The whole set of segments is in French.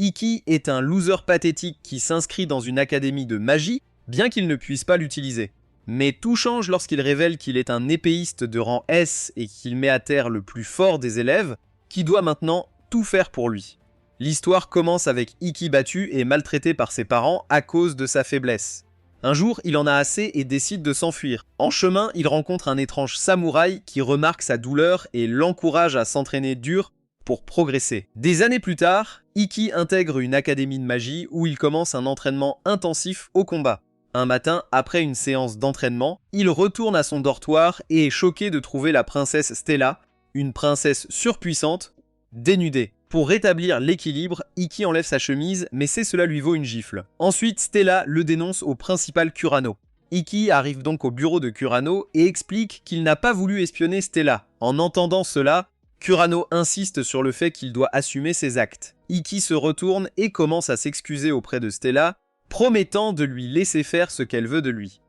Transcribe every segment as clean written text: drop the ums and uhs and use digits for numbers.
Ikki est un loser pathétique qui s'inscrit dans une académie de magie, bien qu'il ne puisse pas l'utiliser. Mais tout change lorsqu'il révèle qu'il est un épéiste de rang S et qu'il met à terre le plus fort des élèves, qui doit maintenant tout faire pour lui. L'histoire commence avec Ikki battu et maltraité par ses parents à cause de sa faiblesse. Un jour, il en a assez et décide de s'enfuir. En chemin, il rencontre un étrange samouraï qui remarque sa douleur et l'encourage à s'entraîner dur pour progresser. Des années plus tard, Ikki intègre une académie de magie où il commence un entraînement intensif au combat. Un matin, après une séance d'entraînement, il retourne à son dortoir et est choqué de trouver la princesse Stella, une princesse surpuissante, dénudée. Pour rétablir l'équilibre, Ikki enlève sa chemise, mais cela lui vaut une gifle. Ensuite, Stella le dénonce au principal Kurano. Ikki arrive donc au bureau de Kurano et explique qu'il n'a pas voulu espionner Stella. En entendant cela, Kurano insiste sur le fait qu'il doit assumer ses actes. Ikki se retourne et commence à s'excuser auprès de Stella, promettant de lui laisser faire ce qu'elle veut de lui.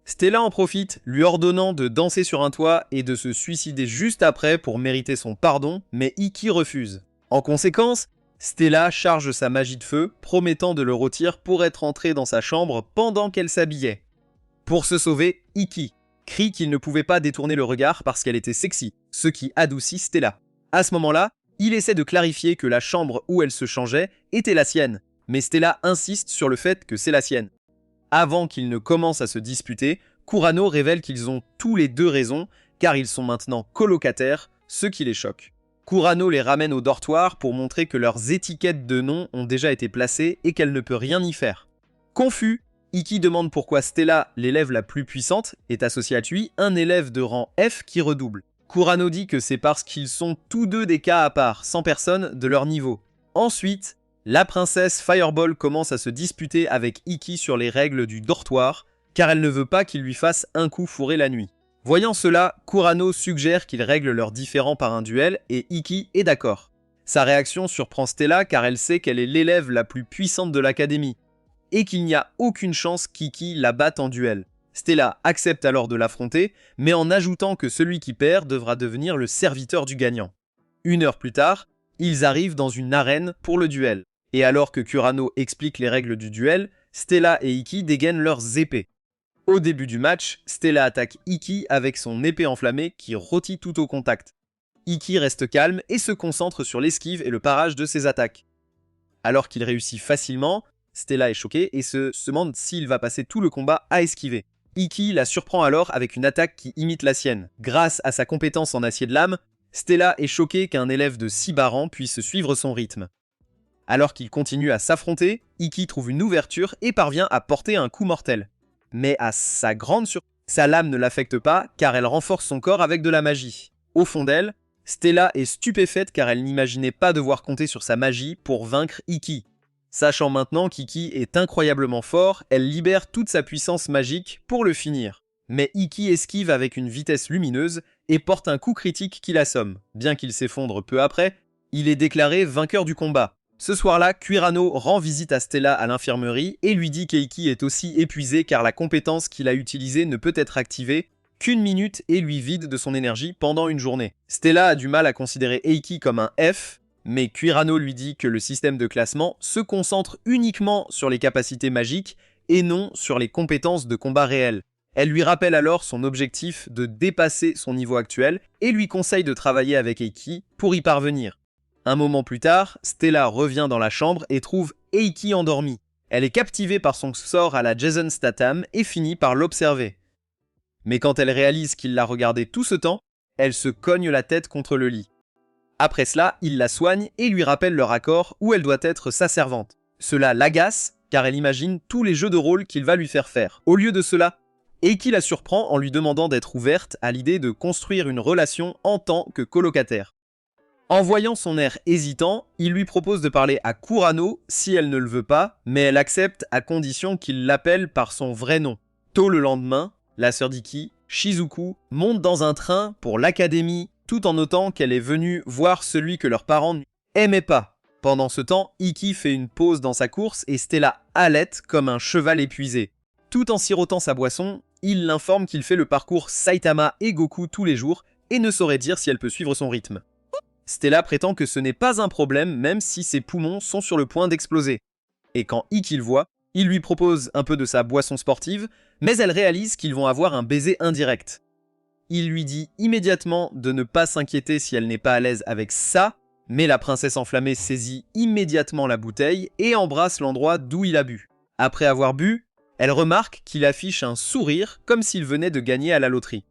Stella en profite, lui ordonnant de danser sur un toit et de se suicider juste après pour mériter son pardon, mais Ikki refuse. En conséquence, Stella charge sa magie de feu, promettant de le rôtir pour être entrée dans sa chambre pendant qu'elle s'habillait. Pour se sauver, Ikki crie qu'il ne pouvait pas détourner le regard parce qu'elle était sexy, ce qui adoucit Stella. À ce moment-là, il essaie de clarifier que la chambre où elle se changeait était la sienne, mais Stella insiste sur le fait que c'est la sienne. Avant qu'ils ne commencent à se disputer, Kurano révèle qu'ils ont tous les deux raison, car ils sont maintenant colocataires, ce qui les choque. Kurano les ramène au dortoir pour montrer que leurs étiquettes de nom ont déjà été placées et qu'elle ne peut rien y faire. Confus, Ikki demande pourquoi Stella, l'élève la plus puissante, est associée à lui, un élève de rang F qui redouble. Kurano dit que c'est parce qu'ils sont tous deux des cas à part, sans personne de leur niveau. Ensuite, la princesse Fireball commence à se disputer avec Ikki sur les règles du dortoir, car elle ne veut pas qu'il lui fasse un coup fourré la nuit. Voyant cela, Kurano suggère qu'ils règlent leurs différends par un duel et Ikki est d'accord. Sa réaction surprend Stella car elle sait qu'elle est l'élève la plus puissante de l'académie, et qu'il n'y a aucune chance qu'Ikki la batte en duel. Stella accepte alors de l'affronter, mais en ajoutant que celui qui perd devra devenir le serviteur du gagnant. Une heure plus tard, ils arrivent dans une arène pour le duel. Et alors que Kurano explique les règles du duel, Stella et Ikki dégainent leurs épées. Au début du match, Stella attaque Ikki avec son épée enflammée qui rôtit tout au contact. Ikki reste calme et se concentre sur l'esquive et le parage de ses attaques. Alors qu'il réussit facilement, Stella est choquée et se demande s'il va passer tout le combat à esquiver. Ikki la surprend alors avec une attaque qui imite la sienne. Grâce à sa compétence en acier de lame, Stella est choquée qu'un élève de 6 barans puisse suivre son rythme. Alors qu'ils continuent à s'affronter, Ikki trouve une ouverture et parvient à porter un coup mortel. Mais à sa grande surprise, sa lame ne l'affecte pas car elle renforce son corps avec de la magie. Au fond d'elle, Stella est stupéfaite car elle n'imaginait pas devoir compter sur sa magie pour vaincre Ikki. Sachant maintenant qu'Ikki est incroyablement fort, elle libère toute sa puissance magique pour le finir. Mais Ikki esquive avec une vitesse lumineuse et porte un coup critique qui l'assomme. Bien qu'il s'effondre peu après, il est déclaré vainqueur du combat. Ce soir-là, Kurano rend visite à Stella à l'infirmerie et lui dit qu'Ikki est aussi épuisé car la compétence qu'il a utilisée ne peut être activée qu'une minute et lui vide de son énergie pendant une journée. Stella a du mal à considérer Ikki comme un F, mais Kurano lui dit que le système de classement se concentre uniquement sur les capacités magiques et non sur les compétences de combat réelles. Elle lui rappelle alors son objectif de dépasser son niveau actuel et lui conseille de travailler avec Ikki pour y parvenir. Un moment plus tard, Stella revient dans la chambre et trouve Ikki endormi. Elle est captivée par son sort à la Jason Statham et finit par l'observer. Mais quand elle réalise qu'il l'a regardé tout ce temps, elle se cogne la tête contre le lit. Après cela, il la soigne et lui rappelle leur accord où elle doit être sa servante. Cela l'agace car elle imagine tous les jeux de rôle qu'il va lui faire faire. Au lieu de cela, Ikki la surprend en lui demandant d'être ouverte à l'idée de construire une relation en tant que colocataire. En voyant son air hésitant, il lui propose de parler à Kurano si elle ne le veut pas, mais elle accepte à condition qu'il l'appelle par son vrai nom. Tôt le lendemain, la sœur d'Ikki, Shizuku, monte dans un train pour l'académie tout en notant qu'elle est venue voir celui que leurs parents n'aimaient pas. Pendant ce temps, Ikki fait une pause dans sa course et Stella halète comme un cheval épuisé. Tout en sirotant sa boisson, il l'informe qu'il fait le parcours Saitama et Goku tous les jours et ne saurait dire si elle peut suivre son rythme. Stella prétend que ce n'est pas un problème même si ses poumons sont sur le point d'exploser. Et quand Ikki le voit, il lui propose un peu de sa boisson sportive, mais elle réalise qu'ils vont avoir un baiser indirect. Il lui dit immédiatement de ne pas s'inquiéter si elle n'est pas à l'aise avec ça, mais la princesse enflammée saisit immédiatement la bouteille et embrasse l'endroit d'où il a bu. Après avoir bu, elle remarque qu'il affiche un sourire comme s'il venait de gagner à la loterie.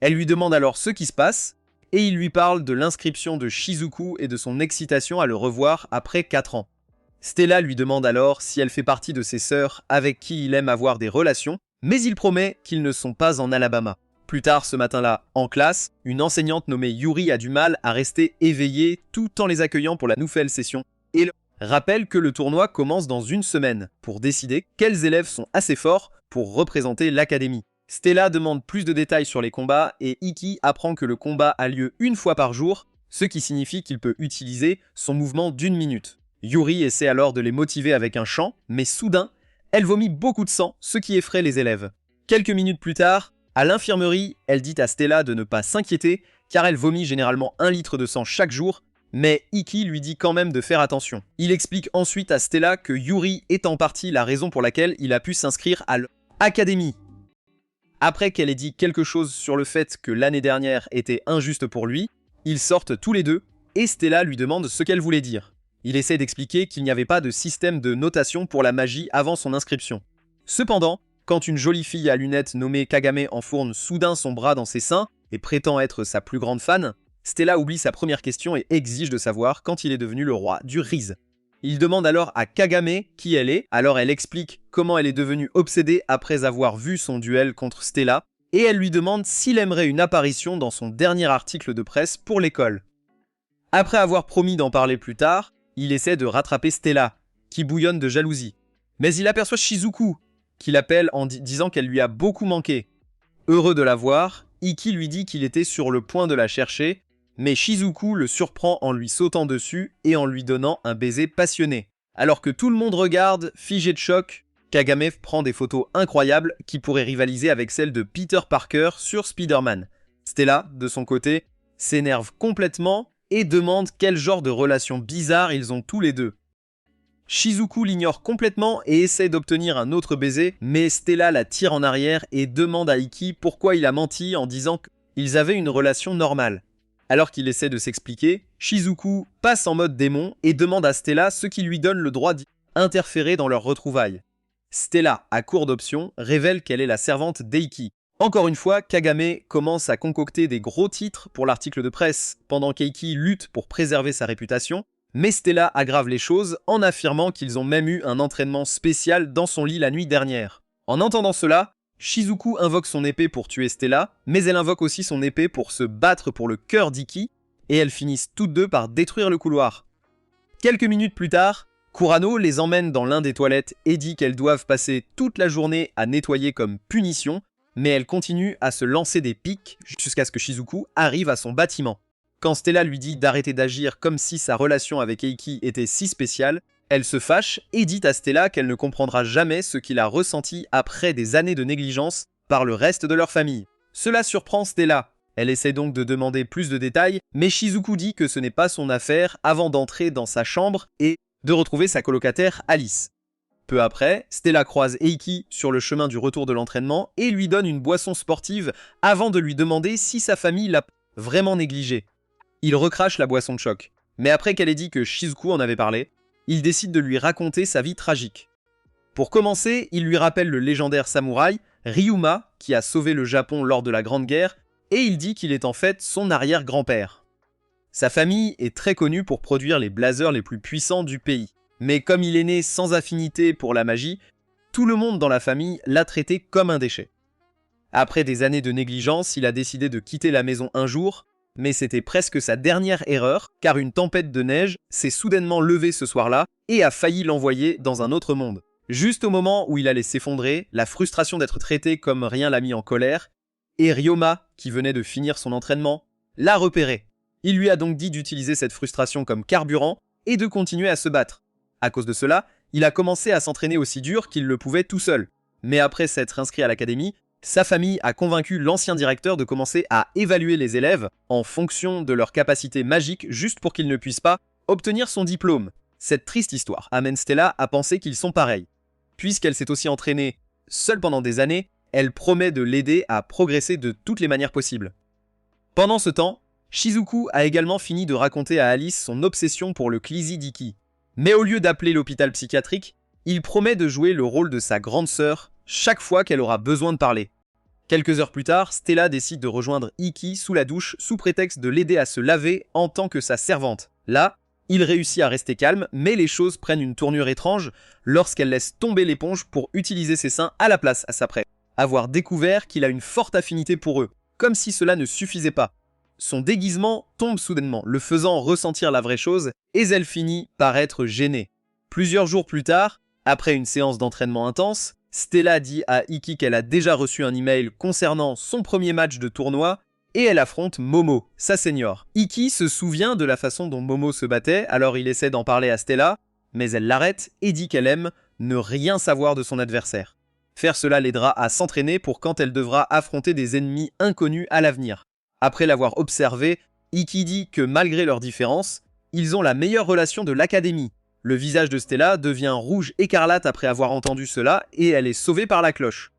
Elle lui demande alors ce qui se passe, et il lui parle de l'inscription de Shizuku et de son excitation à le revoir après 4 ans. Stella lui demande alors si elle fait partie de ses sœurs avec qui il aime avoir des relations, mais il promet qu'ils ne sont pas en Alabama. Plus tard ce matin-là, en classe, une enseignante nommée Yuri a du mal à rester éveillée tout en les accueillant pour la nouvelle session et rappelle que le tournoi commence dans une semaine pour décider quels élèves sont assez forts pour représenter l'académie. Stella demande plus de détails sur les combats et Ikki apprend que le combat a lieu une fois par jour, ce qui signifie qu'il peut utiliser son mouvement d'1 minute. Yuri essaie alors de les motiver avec un chant, mais soudain, elle vomit beaucoup de sang, ce qui effraie les élèves. Quelques minutes plus tard, à l'infirmerie, elle dit à Stella de ne pas s'inquiéter, car elle vomit généralement 1 litre de sang chaque jour, mais Ikki lui dit quand même de faire attention. Il explique ensuite à Stella que Yuri est en partie la raison pour laquelle il a pu s'inscrire à l'académie. Après qu'elle ait dit quelque chose sur le fait que l'année dernière était injuste pour lui, ils sortent tous les deux, et Stella lui demande ce qu'elle voulait dire. Il essaie d'expliquer qu'il n'y avait pas de système de notation pour la magie avant son inscription. Cependant, quand une jolie fille à lunettes nommée Kagame enfourne soudain son bras dans ses seins et prétend être sa plus grande fan, Stella oublie sa première question et exige de savoir quand il est devenu le roi du riz. Il demande alors à Kagame qui elle est, alors elle explique comment elle est devenue obsédée après avoir vu son duel contre Stella, et elle lui demande s'il aimerait une apparition dans son dernier article de presse pour l'école. Après avoir promis d'en parler plus tard, il essaie de rattraper Stella, qui bouillonne de jalousie. Mais il aperçoit Shizuku, qui l'appelle en disant qu'elle lui a beaucoup manqué. Heureux de la voir, Ikki lui dit qu'il était sur le point de la chercher, mais Shizuku le surprend en lui sautant dessus et en lui donnant un baiser passionné. Alors que tout le monde regarde, figé de choc, Kagame prend des photos incroyables qui pourraient rivaliser avec celles de Peter Parker sur Spider-Man. Stella, de son côté, s'énerve complètement et demande quel genre de relation bizarre ils ont tous les deux. Shizuku l'ignore complètement et essaie d'obtenir un autre baiser, mais Stella la tire en arrière et demande à Ikki pourquoi il a menti en disant qu'ils avaient une relation normale. Alors qu'il essaie de s'expliquer, Shizuku passe en mode démon et demande à Stella ce qui lui donne le droit d'interférer dans leurs retrouvailles. Stella, à court d'options, révèle qu'elle est la servante d'Eiki. Encore une fois, Kagame commence à concocter des gros titres pour l'article de presse, pendant qu'Eiki lutte pour préserver sa réputation, mais Stella aggrave les choses en affirmant qu'ils ont même eu un entraînement spécial dans son lit la nuit dernière. En entendant cela, Shizuku invoque son épée pour tuer Stella, mais elle invoque aussi son épée pour se battre pour le cœur d'Ikki, et elles finissent toutes deux par détruire le couloir. Quelques minutes plus tard, Kurano les emmène dans l'un des toilettes et dit qu'elles doivent passer toute la journée à nettoyer comme punition, mais elles continuent à se lancer des pics jusqu'à ce que Shizuku arrive à son bâtiment. Quand Stella lui dit d'arrêter d'agir comme si sa relation avec Eiki était si spéciale, elle se fâche et dit à Stella qu'elle ne comprendra jamais ce qu'il a ressenti après des années de négligence par le reste de leur famille. Cela surprend Stella. Elle essaie donc de demander plus de détails, mais Shizuku dit que ce n'est pas son affaire avant d'entrer dans sa chambre et de retrouver sa colocataire Alice. Peu après, Stella croise Eiki sur le chemin du retour de l'entraînement et lui donne une boisson sportive avant de lui demander si sa famille l'a vraiment négligé. Il recrache la boisson de choc. Mais après qu'elle ait dit que Shizuku en avait parlé, il décide de lui raconter sa vie tragique. Pour commencer, il lui rappelle le légendaire samouraï Ryuma qui a sauvé le Japon lors de la Grande Guerre et il dit qu'il est en fait son arrière-grand-père. Sa famille est très connue pour produire les blazers les plus puissants du pays. Mais comme il est né sans affinité pour la magie, tout le monde dans la famille l'a traité comme un déchet. Après des années de négligence, il a décidé de quitter la maison un jour, mais c'était presque sa dernière erreur, car une tempête de neige s'est soudainement levée ce soir-là et a failli l'envoyer dans un autre monde. Juste au moment où il allait s'effondrer, la frustration d'être traité comme rien l'a mis en colère, et Ryoma, qui venait de finir son entraînement, l'a repéré. Il lui a donc dit d'utiliser cette frustration comme carburant et de continuer à se battre. À cause de cela, il a commencé à s'entraîner aussi dur qu'il le pouvait tout seul. Mais après s'être inscrit à l'académie, Sa famille a convaincu l'ancien directeur de commencer à évaluer les élèves en fonction de leur capacité magique juste pour qu'ils ne puissent pas obtenir son diplôme. Cette triste histoire amène Stella à penser qu'ils sont pareils. Puisqu'elle s'est aussi entraînée seule pendant des années, elle promet de l'aider à progresser de toutes les manières possibles. Pendant ce temps, Shizuku a également fini de raconter à Alice son obsession pour le Clizy d'Iki. Mais au lieu d'appeler l'hôpital psychiatrique, il promet de jouer le rôle de sa grande sœur chaque fois qu'elle aura besoin de parler. Quelques heures plus tard, Stella décide de rejoindre Iki sous la douche sous prétexte de l'aider à se laver en tant que sa servante. Là, il réussit à rester calme, mais les choses prennent une tournure étrange lorsqu'elle laisse tomber l'éponge pour utiliser ses seins à la place à sa après avoir découvert qu'il a une forte affinité pour eux, comme si cela ne suffisait pas. Son déguisement tombe soudainement, le faisant ressentir la vraie chose, et elle finit par être gênée. Plusieurs jours plus tard, après une séance d'entraînement intense, Stella dit à Iki qu'elle a déjà reçu un email concernant son premier match de tournoi, et elle affronte Momo, sa senior. Iki se souvient de la façon dont Momo se battait, alors il essaie d'en parler à Stella, mais elle l'arrête et dit qu'elle aime ne rien savoir de son adversaire. Faire cela l'aidera à s'entraîner pour quand elle devra affronter des ennemis inconnus à l'avenir. Après l'avoir observé, Iki dit que malgré leurs différences, ils ont la meilleure relation de l'académie. Le visage de Stella devient rouge écarlate après avoir entendu cela et elle est sauvée par la cloche.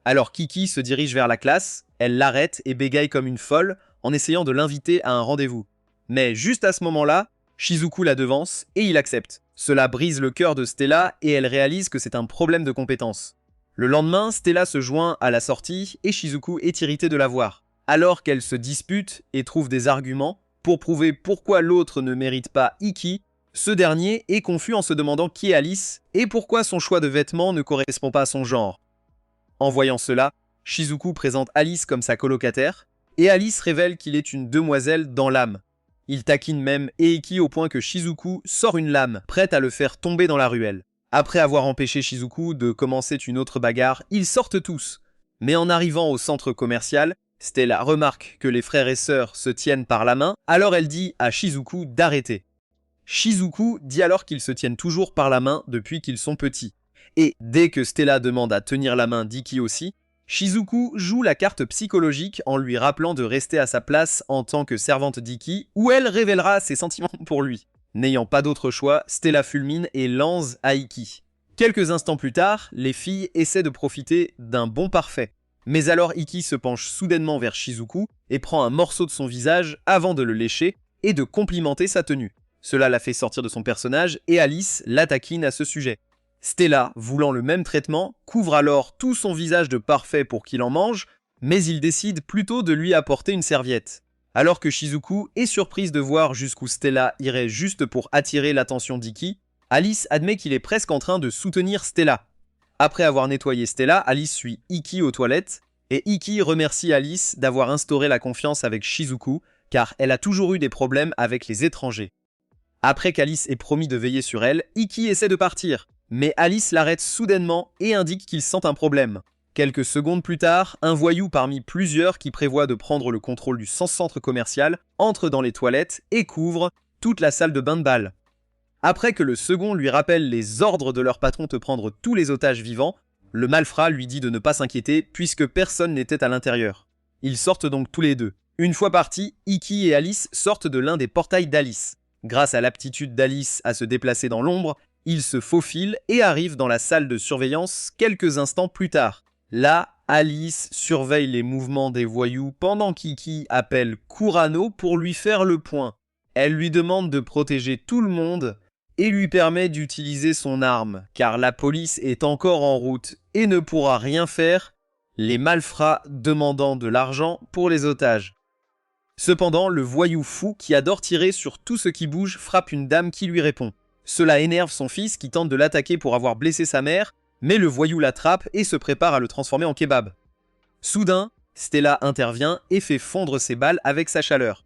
Alors Kiki se dirige vers la classe, elle l'arrête et bégaye comme une folle en essayant de l'inviter à un rendez-vous. Mais juste à ce moment-là, Shizuku la devance et il accepte. Cela brise le cœur de Stella et elle réalise que c'est un problème de compétence. Le lendemain, Stella se joint à la sortie et Shizuku est irrité de la voir. Alors qu'elle se dispute et trouve des arguments pour prouver pourquoi l'autre ne mérite pas Iki, ce dernier est confus en se demandant qui est Alice et pourquoi son choix de vêtements ne correspond pas à son genre. En voyant cela, Shizuku présente Alice comme sa colocataire et Alice révèle qu'il est une demoiselle dans l'âme. Il taquine même Eiki au point que Shizuku sort une lame, prête à le faire tomber dans la ruelle. Après avoir empêché Shizuku de commencer une autre bagarre, ils sortent tous. Mais en arrivant au centre commercial, Stella remarque que les frères et sœurs se tiennent par la main, alors elle dit à Shizuku d'arrêter. Shizuku dit alors qu'ils se tiennent toujours par la main depuis qu'ils sont petits. Et dès que Stella demande à tenir la main d'Iki aussi, Shizuku joue la carte psychologique en lui rappelant de rester à sa place en tant que servante d'Iki, où elle révélera ses sentiments pour lui. N'ayant pas d'autre choix, Stella fulmine et lance à Iki. Quelques instants plus tard, les filles essaient de profiter d'un bon parfait. Mais alors Iki se penche soudainement vers Shizuku et prend un morceau de son visage avant de le lécher et de complimenter sa tenue. Cela la fait sortir de son personnage et Alice la taquine à ce sujet. Stella, voulant le même traitement, couvre alors tout son visage de parfait pour qu'il en mange, mais il décide plutôt de lui apporter une serviette. Alors que Shizuku est surprise de voir jusqu'où Stella irait juste pour attirer l'attention d'Iki, Alice admet qu'il est presque en train de soutenir Stella. Après avoir nettoyé Stella, Alice suit Iki aux toilettes, et Iki remercie Alice d'avoir instauré la confiance avec Shizuku, car elle a toujours eu des problèmes avec les étrangers. Après qu'Alice ait promis de veiller sur elle, Iki essaie de partir, mais Alice l'arrête soudainement et indique qu'il sent un problème. Quelques secondes plus tard, un voyou parmi plusieurs qui prévoit de prendre le contrôle du centre commercial entre dans les toilettes et couvre toute la salle de bain de bal. Après que le second lui rappelle les ordres de leur patron de prendre tous les otages vivants, le malfrat lui dit de ne pas s'inquiéter puisque personne n'était à l'intérieur. Ils sortent donc tous les deux. Une fois partis, Iki et Alice sortent de l'un des portails d'Alice. Grâce à l'aptitude d'Alice à se déplacer dans l'ombre, ils se faufilent et arrivent dans la salle de surveillance quelques instants plus tard. Là, Alice surveille les mouvements des voyous pendant qu'Iki appelle Kurano pour lui faire le point. Elle lui demande de protéger tout le monde et lui permet d'utiliser son arme, car la police est encore en route et ne pourra rien faire, les malfrats demandant de l'argent pour les otages. Cependant, le voyou fou qui adore tirer sur tout ce qui bouge frappe une dame qui lui répond. Cela énerve son fils qui tente de l'attaquer pour avoir blessé sa mère, mais le voyou l'attrape et se prépare à le transformer en kebab. Soudain, Stella intervient et fait fondre ses balles avec sa chaleur.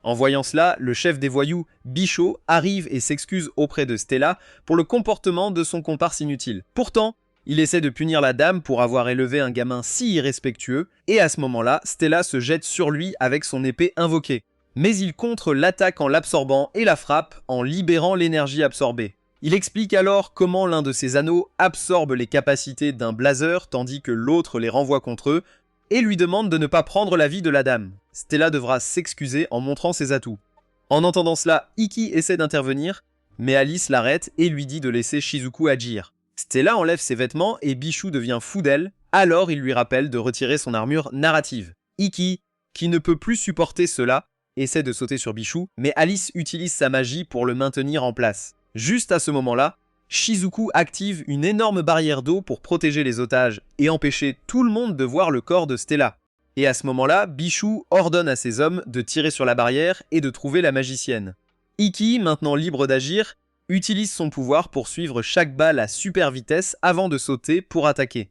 En voyant cela, le chef des voyous, Bichot, arrive et s'excuse auprès de Stella pour le comportement de son comparse inutile. Pourtant, il essaie de punir la dame pour avoir élevé un gamin si irrespectueux, et à ce moment-là, Stella se jette sur lui avec son épée invoquée. Mais il contre l'attaque en l'absorbant et la frappe en libérant l'énergie absorbée. Il explique alors comment l'un de ses anneaux absorbe les capacités d'un blazer tandis que l'autre les renvoie contre eux, et lui demande de ne pas prendre la vie de la dame. Stella devra s'excuser en montrant ses atouts. En entendant cela, Ikki essaie d'intervenir, mais Alice l'arrête et lui dit de laisser Shizuku agir. Stella enlève ses vêtements et Bichou devient fou d'elle, alors il lui rappelle de retirer son armure narrative. Ikki, qui ne peut plus supporter cela, essaie de sauter sur Bichou, mais Alice utilise sa magie pour le maintenir en place. Juste à ce moment-là, Shizuku active une énorme barrière d'eau pour protéger les otages et empêcher tout le monde de voir le corps de Stella. Et à ce moment-là, Bichou ordonne à ses hommes de tirer sur la barrière et de trouver la magicienne. Ikki, maintenant libre d'agir, utilise son pouvoir pour suivre chaque balle à super vitesse avant de sauter pour attaquer.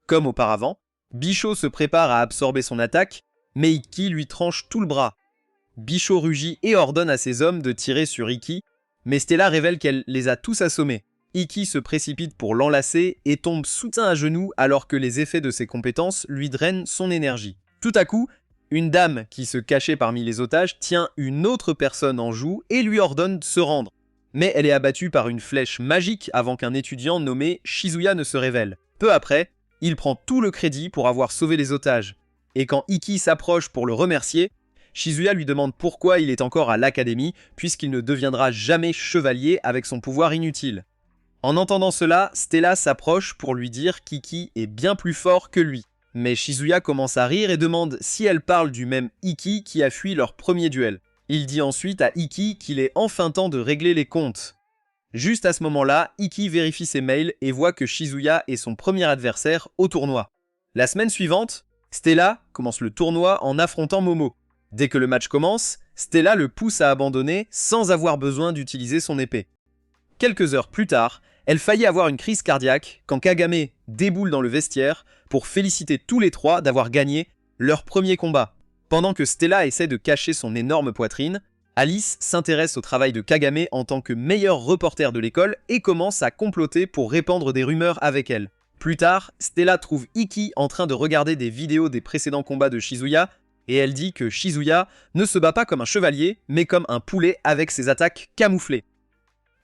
Comme auparavant, Bichou se prépare à absorber son attaque, mais Ikki lui tranche tout le bras. Bichou rugit et ordonne à ses hommes de tirer sur Ikki, mais Stella révèle qu'elle les a tous assommés. Ikki se précipite pour l'enlacer et tombe soudain à genoux alors que les effets de ses compétences lui drainent son énergie. Tout à coup, une dame qui se cachait parmi les otages tient une autre personne en joue et lui ordonne de se rendre. Mais elle est abattue par une flèche magique avant qu'un étudiant nommé Shizuya ne se révèle. Peu après, il prend tout le crédit pour avoir sauvé les otages. Et quand Ikki s'approche pour le remercier, Shizuya lui demande pourquoi il est encore à l'académie puisqu'il ne deviendra jamais chevalier avec son pouvoir inutile. En entendant cela, Stella s'approche pour lui dire qu'Ikki est bien plus fort que lui. Mais Shizuya commence à rire et demande si elle parle du même Ikki qui a fui leur premier duel. Il dit ensuite à Ikki qu'il est enfin temps de régler les comptes. Juste à ce moment-là, Ikki vérifie ses mails et voit que Shizuya est son premier adversaire au tournoi. La semaine suivante, Stella commence le tournoi en affrontant Momo. Dès que le match commence, Stella le pousse à abandonner sans avoir besoin d'utiliser son épée. Quelques heures plus tard, elle faillit avoir une crise cardiaque quand Kagame déboule dans le vestiaire pour féliciter tous les trois d'avoir gagné leur premier combat. Pendant que Stella essaie de cacher son énorme poitrine, Alice s'intéresse au travail de Kagame en tant que meilleur reporter de l'école et commence à comploter pour répandre des rumeurs avec elle. Plus tard, Stella trouve Ikki en train de regarder des vidéos des précédents combats de Shizuya et elle dit que Shizuya ne se bat pas comme un chevalier, mais comme un poulet avec ses attaques camouflées.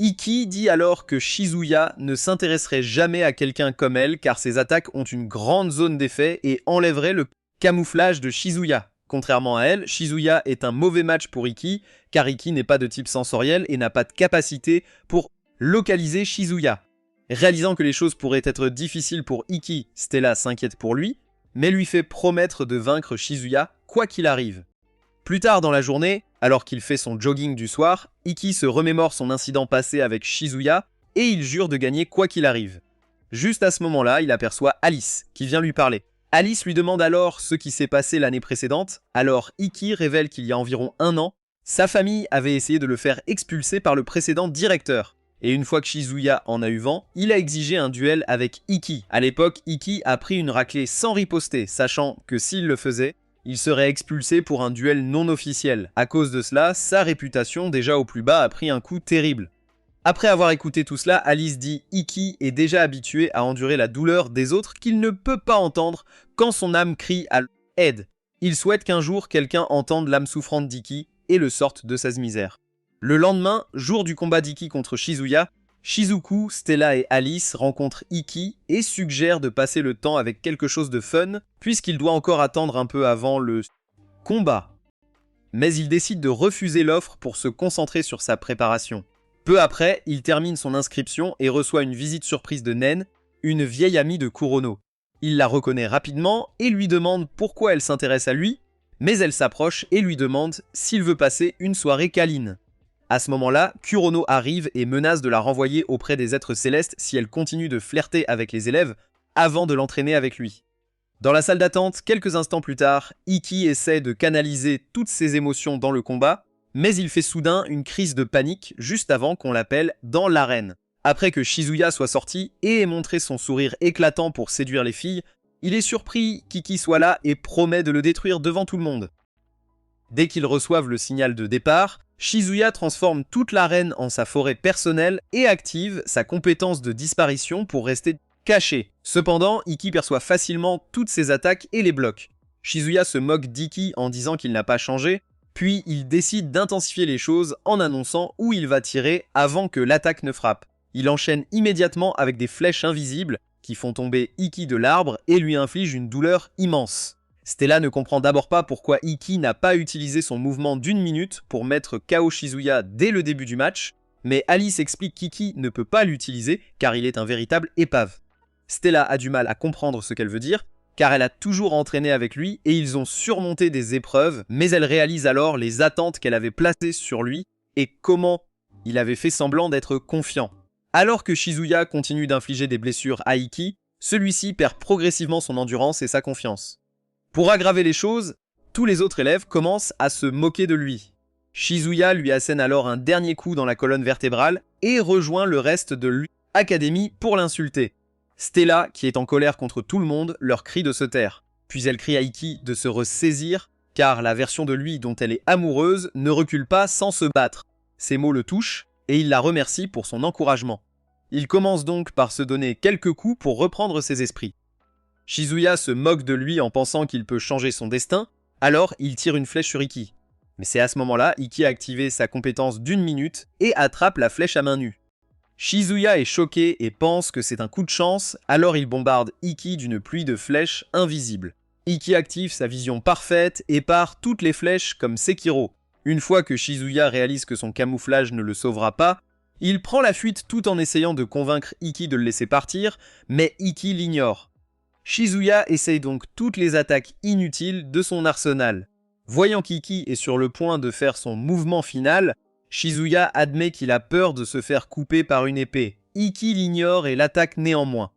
Ikki dit alors que Shizuya ne s'intéresserait jamais à quelqu'un comme elle car ses attaques ont une grande zone d'effet et enlèveraient le camouflage de Shizuya. Contrairement à elle, Shizuya est un mauvais match pour Ikki car Ikki n'est pas de type sensoriel et n'a pas de capacité pour localiser Shizuya. Réalisant que les choses pourraient être difficiles pour Ikki, Stella s'inquiète pour lui, mais lui fait promettre de vaincre Shizuya quoi qu'il arrive. Plus tard dans la journée, alors qu'il fait son jogging du soir, Ikki se remémore son incident passé avec Shizuya et il jure de gagner quoi qu'il arrive. Juste à ce moment-là, il aperçoit Alice qui vient lui parler. Alice lui demande alors ce qui s'est passé l'année précédente, alors Ikki révèle qu'il y a environ 1 an, sa famille avait essayé de le faire expulser par le précédent directeur. Et une fois que Shizuya en a eu vent, il a exigé un duel avec Ikki. À l'époque, Ikki a pris une raclée sans riposter, sachant que s'il le faisait, il serait expulsé pour un duel non officiel. À cause de cela, sa réputation, déjà au plus bas, a pris un coup terrible. Après avoir écouté tout cela, Alice dit Ikki est déjà habitué à endurer la douleur des autres qu'il ne peut pas entendre quand son âme crie à l'aide. Il souhaite qu'un jour quelqu'un entende l'âme souffrante d'Ikki et le sorte de sa misère. Le lendemain, jour du combat d'Ikki contre Shizuya, Shizuku, Stella et Alice rencontrent Ikki et suggèrent de passer le temps avec quelque chose de fun, puisqu'il doit encore attendre un peu avant le combat. Mais il décide de refuser l'offre pour se concentrer sur sa préparation. Peu après, il termine son inscription et reçoit une visite surprise de Nen, une vieille amie de Kurono. Il la reconnaît rapidement et lui demande pourquoi elle s'intéresse à lui, mais elle s'approche et lui demande s'il veut passer une soirée câline. À ce moment-là, Kurono arrive et menace de la renvoyer auprès des êtres célestes si elle continue de flirter avec les élèves avant de l'entraîner avec lui. Dans la salle d'attente, quelques instants plus tard, Ikki essaie de canaliser toutes ses émotions dans le combat, mais il fait soudain une crise de panique juste avant qu'on l'appelle dans l'arène. Après que Shizuya soit sorti et ait montré son sourire éclatant pour séduire les filles, il est surpris qu'Ikki soit là et promet de le détruire devant tout le monde. Dès qu'ils reçoivent le signal de départ, Shizuya transforme toute l'arène en sa forêt personnelle et active sa compétence de disparition pour rester caché. Cependant, Ikki perçoit facilement toutes ses attaques et les bloque. Shizuya se moque d'Ikki en disant qu'il n'a pas changé, puis il décide d'intensifier les choses en annonçant où il va tirer avant que l'attaque ne frappe. Il enchaîne immédiatement avec des flèches invisibles qui font tomber Ikki de l'arbre et lui infligent une douleur immense. Stella ne comprend d'abord pas pourquoi Ikki n'a pas utilisé son mouvement d'1 minute pour mettre KO Shizuya dès le début du match, mais Alice explique qu'Ikki ne peut pas l'utiliser car il est un véritable épave. Stella a du mal à comprendre ce qu'elle veut dire, car elle a toujours entraîné avec lui et ils ont surmonté des épreuves, mais elle réalise alors les attentes qu'elle avait placées sur lui et comment il avait fait semblant d'être confiant. Alors que Shizuya continue d'infliger des blessures à Ikki, celui-ci perd progressivement son endurance et sa confiance. Pour aggraver les choses, tous les autres élèves commencent à se moquer de lui. Shizuya lui assène alors un dernier coup dans la colonne vertébrale et rejoint le reste de l'Académie pour l'insulter. Stella, qui est en colère contre tout le monde, leur crie de se taire. Puis elle crie à Ikki de se ressaisir, car la version de lui dont elle est amoureuse ne recule pas sans se battre. Ces mots le touchent, et il la remercie pour son encouragement. Il commence donc par se donner quelques coups pour reprendre ses esprits. Shizuya se moque de lui en pensant qu'il peut changer son destin, alors il tire une flèche sur Ikki. Mais c'est à ce moment-là, Ikki a activé sa compétence d'1 minute et attrape la flèche à main nue. Shizuya est choqué et pense que c'est un coup de chance, alors il bombarde Ikki d'une pluie de flèches invisibles. Ikki active sa vision parfaite et part toutes les flèches comme Sekiro. Une fois que Shizuya réalise que son camouflage ne le sauvera pas, il prend la fuite tout en essayant de convaincre Ikki de le laisser partir, mais Ikki l'ignore. Shizuya essaye donc toutes les attaques inutiles de son arsenal. Voyant qu'Ikki est sur le point de faire son mouvement final, Shizuya admet qu'il a peur de se faire couper par une épée. Ikki l'ignore et l'attaque néanmoins.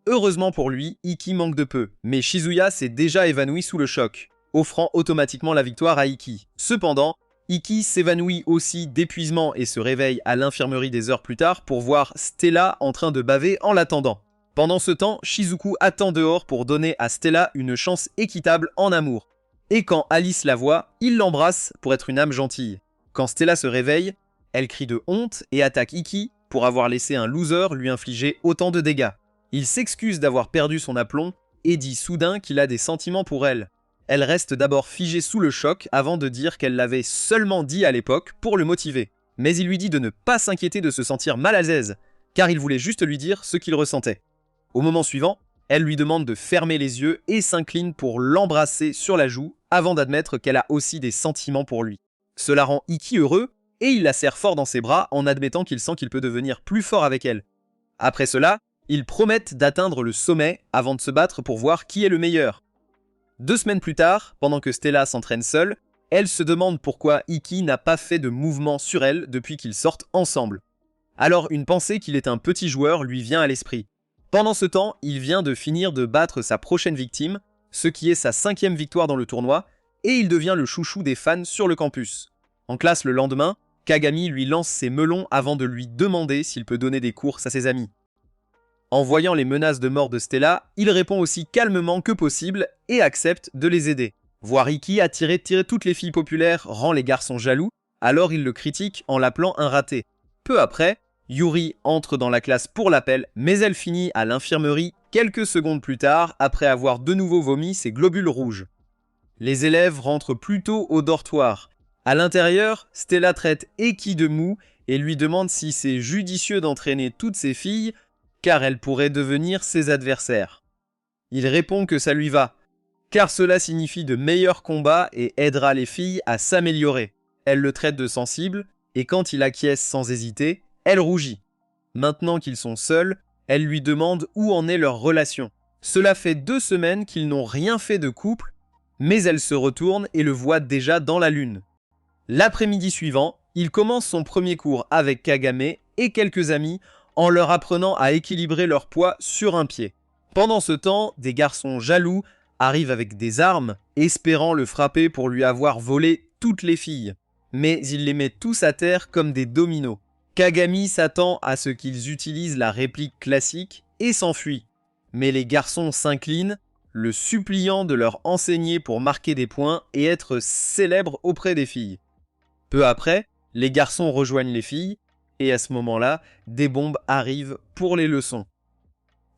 Heureusement pour lui, Ikki manque de peu, mais Shizuya s'est déjà évanoui sous le choc, offrant automatiquement la victoire à Ikki. Cependant, Ikki s'évanouit aussi d'épuisement et se réveille à l'infirmerie des heures plus tard pour voir Stella en train de baver en l'attendant. Pendant ce temps, Shizuku attend dehors pour donner à Stella une chance équitable en amour. Et quand Alice la voit, il l'embrasse pour être une âme gentille. Quand Stella se réveille, elle crie de honte et attaque Ikki pour avoir laissé un loser lui infliger autant de dégâts. Il s'excuse d'avoir perdu son aplomb et dit soudain qu'il a des sentiments pour elle. Elle reste d'abord figée sous le choc avant de dire qu'elle l'avait seulement dit à l'époque pour le motiver. Mais il lui dit de ne pas s'inquiéter de se sentir mal à l'aise, car il voulait juste lui dire ce qu'il ressentait. Au moment suivant, elle lui demande de fermer les yeux et s'incline pour l'embrasser sur la joue avant d'admettre qu'elle a aussi des sentiments pour lui. Cela rend Ikki heureux et il la serre fort dans ses bras en admettant qu'il sent qu'il peut devenir plus fort avec elle. Après cela, ils promettent d'atteindre le sommet avant de se battre pour voir qui est le meilleur. 2 semaines plus tard, pendant que Stella s'entraîne seule, elle se demande pourquoi Ikki n'a pas fait de mouvement sur elle depuis qu'ils sortent ensemble. Alors une pensée qu'il est un petit joueur lui vient à l'esprit. Pendant ce temps, il vient de finir de battre sa prochaine victime, ce qui est sa 5e victoire dans le tournoi, et il devient le chouchou des fans sur le campus. En classe le lendemain, Kagami lui lance ses melons avant de lui demander s'il peut donner des courses à ses amis. En voyant les menaces de mort de Stella, il répond aussi calmement que possible et accepte de les aider. Voir Ikki tirer toutes les filles populaires rend les garçons jaloux, alors il le critique en l'appelant un raté. Peu après, Yuri entre dans la classe pour l'appel, mais elle finit à l'infirmerie quelques secondes plus tard après avoir de nouveau vomi ses globules rouges. Les élèves rentrent plutôt au dortoir. À l'intérieur, Stella traite Ikki de mou et lui demande si c'est judicieux d'entraîner toutes ses filles, car elles pourraient devenir ses adversaires. Il répond que ça lui va, car cela signifie de meilleurs combats et aidera les filles à s'améliorer. Elle le traite de sensible, et quand il acquiesce sans hésiter, elle rougit. Maintenant qu'ils sont seuls, elle lui demande où en est leur relation. Cela fait 2 semaines qu'ils n'ont rien fait de couple, mais elle se retourne et le voit déjà dans la lune. L'après-midi suivant, il commence son premier cours avec Kagame et quelques amis en leur apprenant à équilibrer leur poids sur un pied. Pendant ce temps, des garçons jaloux arrivent avec des armes, espérant le frapper pour lui avoir volé toutes les filles. Mais il les met tous à terre comme des dominos. Kagami s'attend à ce qu'ils utilisent la réplique classique et s'enfuit. Mais les garçons s'inclinent, le suppliant de leur enseigner pour marquer des points et être célèbres auprès des filles. Peu après, les garçons rejoignent les filles, et à ce moment-là, des bombes arrivent pour les leçons.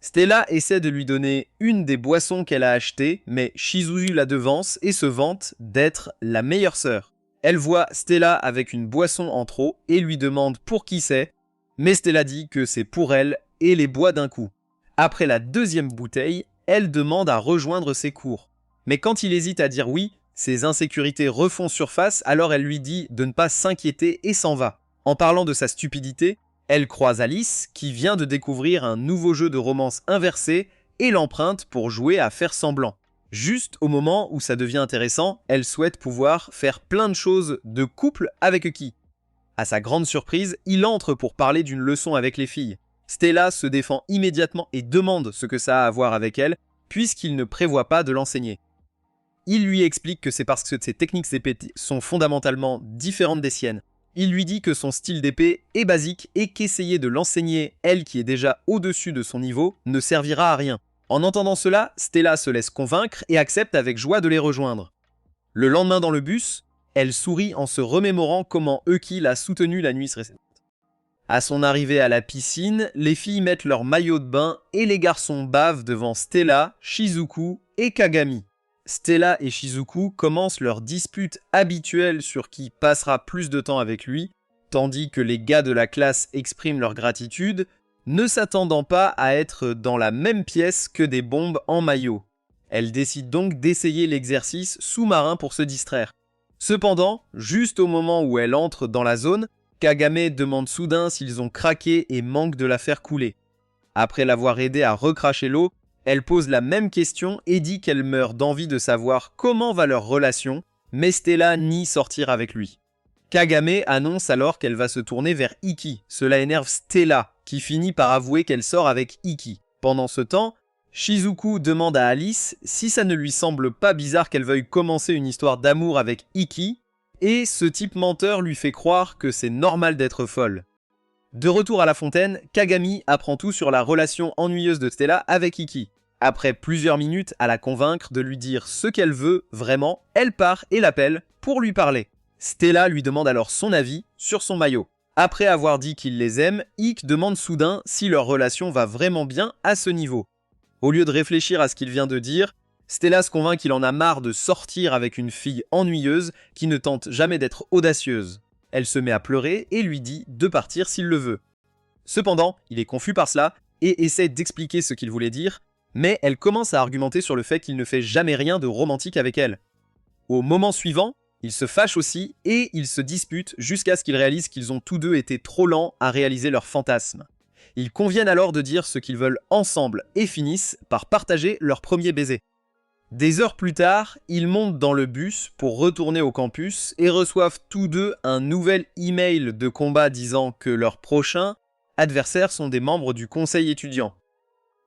Stella essaie de lui donner une des boissons qu'elle a achetées, mais Shizuyu la devance et se vante d'être la meilleure sœur. Elle voit Stella avec une boisson en trop et lui demande pour qui c'est, Mais Stella dit que c'est pour elle et les boit d'un coup. Après la deuxième bouteille, elle demande à rejoindre ses cours. Mais quand il hésite à dire oui, ses insécurités refont surface, alors elle lui dit de ne pas s'inquiéter et s'en va. En parlant de sa stupidité, elle croise Alice, qui vient de découvrir un nouveau jeu de romance inversé, et l'emprunte pour jouer à faire semblant. Juste au moment où ça devient intéressant, elle souhaite pouvoir faire plein de choses de couple avec Iki. À sa grande surprise, il entre pour parler d'une leçon avec les filles. Stella se défend immédiatement et demande ce que ça a à voir avec elle, puisqu'il ne prévoit pas de l'enseigner. Il lui explique que c'est parce que ses techniques d'épée sont fondamentalement différentes des siennes. Il lui dit que son style d'épée est basique et qu'essayer de l'enseigner, elle qui est déjà au-dessus de son niveau, ne servira à rien. En entendant cela, Stella se laisse convaincre et accepte avec joie de les rejoindre. Le lendemain dans le bus, elle sourit en se remémorant comment Euki l'a soutenue la nuit précédente. À son arrivée à la piscine, les filles mettent leur maillot de bain et les garçons bavent devant Stella, Shizuku et Kagami. Stella et Shizuku commencent leur dispute habituelle sur qui passera plus de temps avec lui, tandis que les gars de la classe expriment leur gratitude, ne s'attendant pas à être dans la même pièce que des bombes en maillot. Elle décide donc d'essayer l'exercice sous-marin pour se distraire. Cependant, juste au moment où elle entre dans la zone, Kagame demande soudain s'ils ont craqué et manque de la faire couler. Après l'avoir aidé à recracher l'eau, elle pose la même question et dit qu'elle meurt d'envie de savoir comment va leur relation, mais Stella nie sortir avec lui. Kagame annonce alors qu'elle va se tourner vers Iki. Cela énerve Stella, qui finit par avouer qu'elle sort avec Iki. Pendant ce temps, Shizuku demande à Alice si ça ne lui semble pas bizarre qu'elle veuille commencer une histoire d'amour avec Iki, et ce type menteur lui fait croire que c'est normal d'être folle. De retour à la fontaine, Kagami apprend tout sur la relation ennuyeuse de Stella avec Iki. Après plusieurs minutes à la convaincre de lui dire ce qu'elle veut vraiment, elle part et l'appelle pour lui parler. Stella lui demande alors son avis sur son maillot. Après avoir dit qu'il les aime, Ikki demande soudain si leur relation va vraiment bien à ce niveau. Au lieu de réfléchir à ce qu'il vient de dire, Stella se convainc qu'il en a marre de sortir avec une fille ennuyeuse qui ne tente jamais d'être audacieuse. Elle se met à pleurer et lui dit de partir s'il le veut. Cependant, il est confus par cela et essaie d'expliquer ce qu'il voulait dire, mais elle commence à argumenter sur le fait qu'il ne fait jamais rien de romantique avec elle. Au moment suivant, ils se fâchent aussi et ils se disputent jusqu'à ce qu'ils réalisent qu'ils ont tous deux été trop lents à réaliser leur fantasme. Ils conviennent alors de dire ce qu'ils veulent ensemble et finissent par partager leur premier baiser. Des heures plus tard, ils montent dans le bus pour retourner au campus et reçoivent tous deux un nouvel email de combat disant que leurs prochains adversaires sont des membres du conseil étudiant.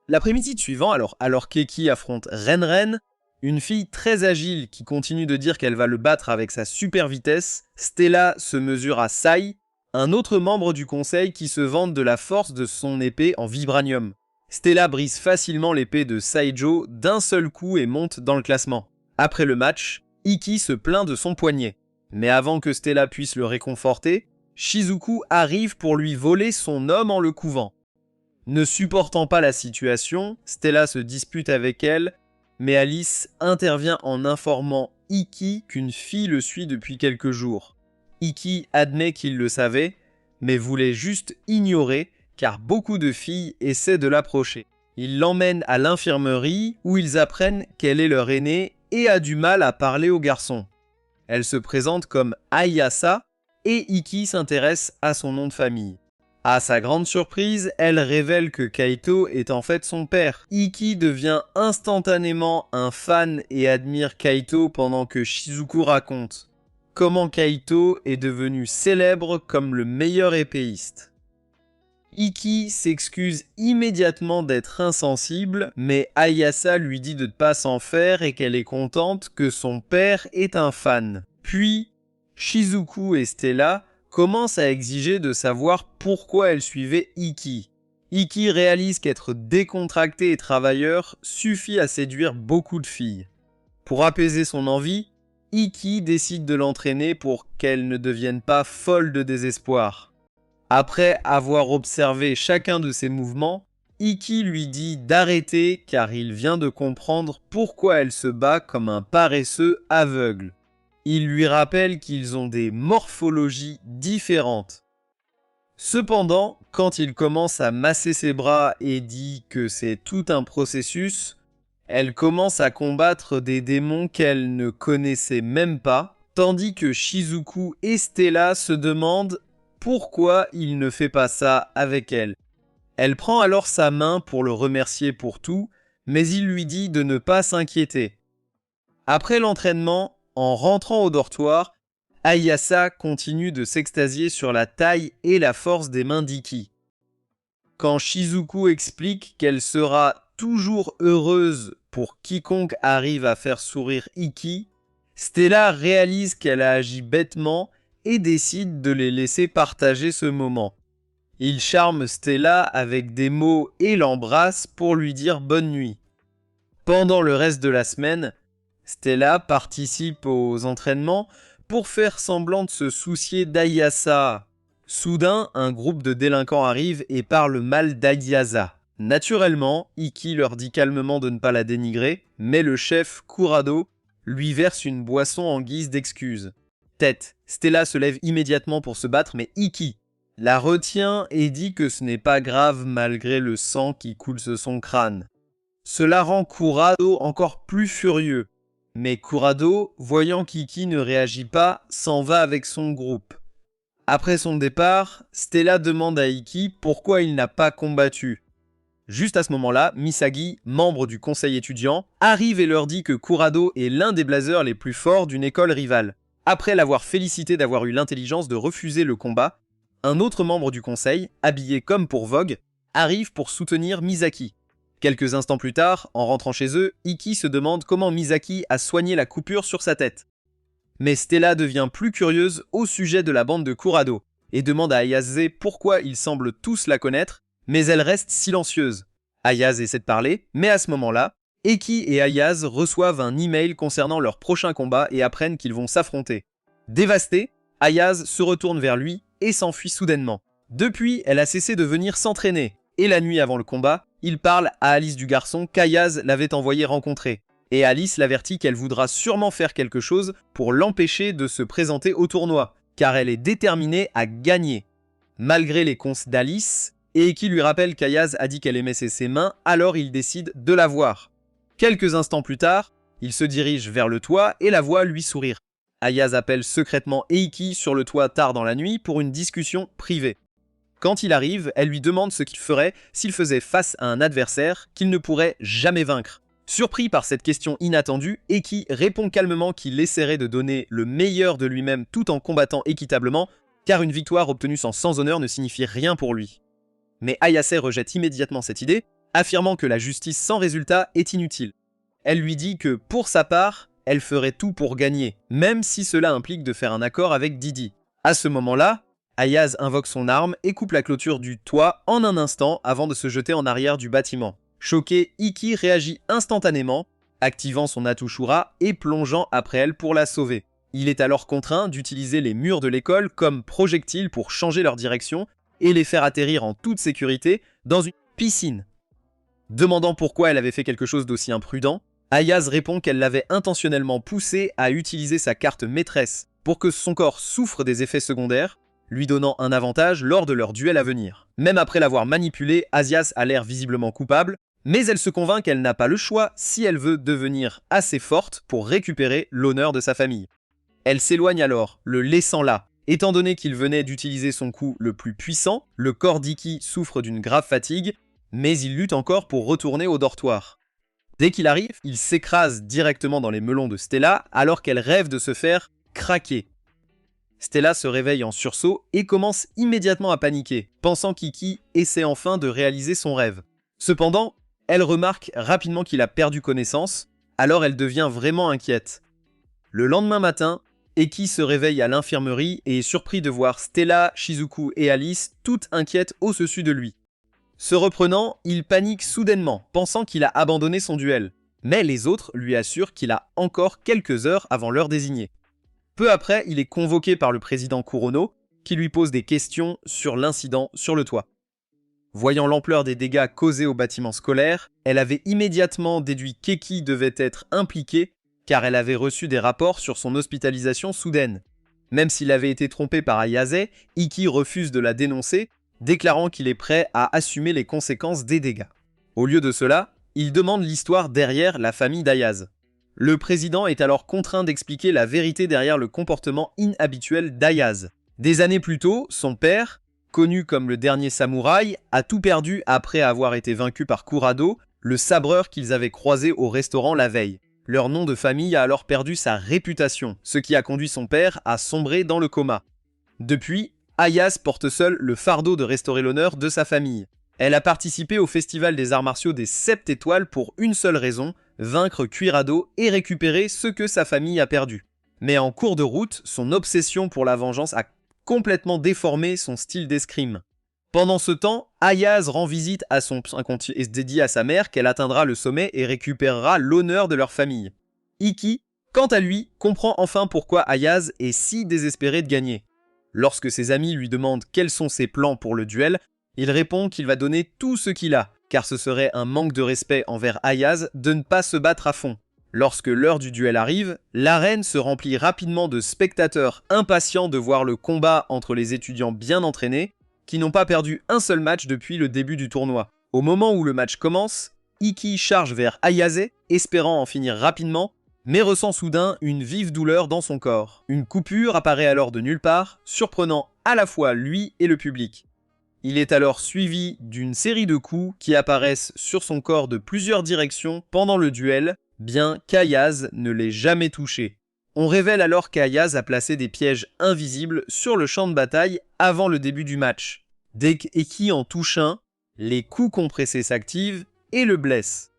L'après-midi suivant, alors qu'Eki affronte Renren, une fille très agile qui continue de dire qu'elle va le battre avec sa super vitesse, Stella se mesure à Sai, un autre membre du conseil qui se vante de la force de son épée en vibranium. Stella brise facilement l'épée de Saijo d'un seul coup et monte dans le classement. Après le match, Ikki se plaint de son poignet. Mais avant que Stella puisse le réconforter, Shizuku arrive pour lui voler son homme en le couvant. Ne supportant pas la situation, Stella se dispute avec elle, mais Alice intervient en informant Ikki qu'une fille le suit depuis quelques jours. Ikki admet qu'il le savait, mais voulait juste ignorer car beaucoup de filles essaient de l'approcher. Ils l'emmènent à l'infirmerie où ils apprennent qu'elle est leur aînée et a du mal à parler aux garçons. Elle se présente comme Ayasa et Ikki s'intéresse à son nom de famille. À sa grande surprise, elle révèle que Kaito est en fait son père. Ikki devient instantanément un fan et admire Kaito pendant que Shizuku raconte comment Kaito est devenu célèbre comme le meilleur épéiste. Ikki s'excuse immédiatement d'être insensible, mais Ayasa lui dit de ne pas s'en faire et qu'elle est contente que son père est un fan. Puis, Shizuku et Stella commencent à exiger de savoir pourquoi elle suivait Ikki. Ikki réalise qu'être décontracté et travailleur suffit à séduire beaucoup de filles. Pour apaiser son envie, Ikki décide de l'entraîner pour qu'elle ne devienne pas folle de désespoir. Après avoir observé chacun de ses mouvements, Ikki lui dit d'arrêter car il vient de comprendre pourquoi elle se bat comme un paresseux aveugle. Il lui rappelle qu'ils ont des morphologies différentes. Cependant, quand il commence à masser ses bras et dit que c'est tout un processus, elle commence à combattre des démons qu'elle ne connaissait même pas, tandis que Shizuku et Stella se demandent pourquoi il ne fait pas ça avec elle. Elle prend alors sa main pour le remercier pour tout, mais il lui dit de ne pas s'inquiéter. Après l'entraînement, en rentrant au dortoir, Ayasa continue de s'extasier sur la taille et la force des mains d'Iki. Quand Shizuku explique qu'elle sera toujours heureuse pour quiconque arrive à faire sourire Iki, Stella réalise qu'elle a agi bêtement et décide de les laisser partager ce moment. Il charme Stella avec des mots et l'embrasse pour lui dire bonne nuit. Pendant le reste de la semaine, Stella participe aux entraînements pour faire semblant de se soucier d'Ayasa. Soudain, un groupe de délinquants arrive et parle mal d'Ayasa. Naturellement, Iki leur dit calmement de ne pas la dénigrer, mais le chef Kurado lui verse une boisson en guise d'excuse. Tête, Stella se lève immédiatement pour se battre, mais Iki la retient et dit que ce n'est pas grave malgré le sang qui coule sur son crâne. Cela rend Kurado encore plus furieux. Mais Kurado, voyant qu'Iki ne réagit pas, s'en va avec son groupe. Après son départ, Stella demande à Iki pourquoi il n'a pas combattu. Juste à ce moment-là, Misagi, membre du conseil étudiant, arrive et leur dit que Kurado est l'un des blazers les plus forts d'une école rivale. Après l'avoir félicité d'avoir eu l'intelligence de refuser le combat, un autre membre du conseil, habillé comme pour Vogue, arrive pour soutenir Misaki. Quelques instants plus tard, en rentrant chez eux, Iki se demande comment Misaki a soigné la coupure sur sa tête. Mais Stella devient plus curieuse au sujet de la bande de Kurado et demande à Ayase pourquoi ils semblent tous la connaître, mais elle reste silencieuse. Ayase essaie de parler, mais à ce moment-là, Eki et Ayase reçoivent un email concernant leur prochain combat et apprennent qu'ils vont s'affronter. Dévastée, Ayase se retourne vers lui et s'enfuit soudainement. Depuis, elle a cessé de venir s'entraîner, et la nuit avant le combat, il parle à Alice du garçon qu'Ayase l'avait envoyé rencontrer. Et Alice l'avertit qu'elle voudra sûrement faire quelque chose pour l'empêcher de se présenter au tournoi, car elle est déterminée à gagner. Malgré les conseils d'Alice, Eki lui rappelle qu'Ayase a dit qu'elle aimait ses mains, alors il décide de la voir. Quelques instants plus tard, il se dirige vers le toit et la voit lui sourire. Ayase appelle secrètement Eiki sur le toit tard dans la nuit pour une discussion privée. Quand il arrive, elle lui demande ce qu'il ferait s'il faisait face à un adversaire qu'il ne pourrait jamais vaincre. Surpris par cette question inattendue, Eki répond calmement qu'il essaierait de donner le meilleur de lui-même tout en combattant équitablement, car une victoire obtenue sans honneur ne signifie rien pour lui. Mais Ayase rejette immédiatement cette idée, affirmant que la justice sans résultat est inutile. Elle lui dit que, pour sa part, elle ferait tout pour gagner, même si cela implique de faire un accord avec Didi. À ce moment-là, Ayase invoque son arme et coupe la clôture du toit en un instant avant de se jeter en arrière du bâtiment. Choqué, Iki réagit instantanément, activant son Atushura et plongeant après elle pour la sauver. Il est alors contraint d'utiliser les murs de l'école comme projectiles pour changer leur direction et les faire atterrir en toute sécurité dans une piscine. Demandant pourquoi elle avait fait quelque chose d'aussi imprudent, Ayase répond qu'elle l'avait intentionnellement poussé à utiliser sa carte maîtresse pour que son corps souffre des effets secondaires, lui donnant un avantage lors de leur duel à venir. Même après l'avoir manipulé, Ayase a l'air visiblement coupable, mais elle se convainc qu'elle n'a pas le choix si elle veut devenir assez forte pour récupérer l'honneur de sa famille. Elle s'éloigne alors, le laissant là. Étant donné qu'il venait d'utiliser son coup le plus puissant, le corps d'Iki souffre d'une grave fatigue, mais il lutte encore pour retourner au dortoir. Dès qu'il arrive, il s'écrase directement dans les melons de Stella alors qu'elle rêve de se faire craquer. Stella se réveille en sursaut et commence immédiatement à paniquer, pensant qu'Iki essaie enfin de réaliser son rêve. Cependant, elle remarque rapidement qu'il a perdu connaissance, alors elle devient vraiment inquiète. Le lendemain matin, Eki se réveille à l'infirmerie et est surpris de voir Stella, Shizuku et Alice toutes inquiètes au-dessus de lui. Se reprenant, il panique soudainement, pensant qu'il a abandonné son duel. Mais les autres lui assurent qu'il a encore quelques heures avant l'heure désignée. Peu après, il est convoqué par le président Kurono, qui lui pose des questions sur l'incident sur le toit. Voyant l'ampleur des dégâts causés au bâtiment scolaire, elle avait immédiatement déduit qu'Eki devait être impliqué, car elle avait reçu des rapports sur son hospitalisation soudaine. Même s'il avait été trompé par Ayase, Iki refuse de la dénoncer, déclarant qu'il est prêt à assumer les conséquences des dégâts. Au lieu de cela, il demande l'histoire derrière la famille d'Ayaz. Le président est alors contraint d'expliquer la vérité derrière le comportement inhabituel d'Ayaz. Des années plus tôt, son père, connu comme le dernier samouraï, a tout perdu après avoir été vaincu par Kurado, le sabreur qu'ils avaient croisé au restaurant la veille. Leur nom de famille a alors perdu sa réputation, ce qui a conduit son père à sombrer dans le coma. Depuis, Ayaz porte seule le fardeau de restaurer l'honneur de sa famille. Elle a participé au festival des arts martiaux des 7 étoiles pour une seule raison, vaincre Kurado et récupérer ce que sa famille a perdu. Mais en cours de route, son obsession pour la vengeance a complètement déformé son style d'escrime. Pendant ce temps, Ayaz rend visite à son compte dédié à sa mère qu'elle atteindra le sommet et récupérera l'honneur de leur famille. Ikki, quant à lui, comprend enfin pourquoi Ayaz est si désespéré de gagner. Lorsque ses amis lui demandent quels sont ses plans pour le duel, il répond qu'il va donner tout ce qu'il a, car ce serait un manque de respect envers Ayaz de ne pas se battre à fond. Lorsque l'heure du duel arrive, l'arène se remplit rapidement de spectateurs impatients de voir le combat entre les étudiants bien entraînés, qui n'ont pas perdu un seul match depuis le début du tournoi. Au moment où le match commence, Ikki charge vers Ayase, espérant en finir rapidement, mais ressent soudain une vive douleur dans son corps. Une coupure apparaît alors de nulle part, surprenant à la fois lui et le public. Il est alors suivi d'une série de coups qui apparaissent sur son corps de plusieurs directions pendant le duel, bien qu'Ayaz ne l'ait jamais touché. On révèle alors qu'Ayaz a placé des pièges invisibles sur le champ de bataille avant le début du match. Dès qu'Ikki en touche un, les coups compressés s'activent et le blessent.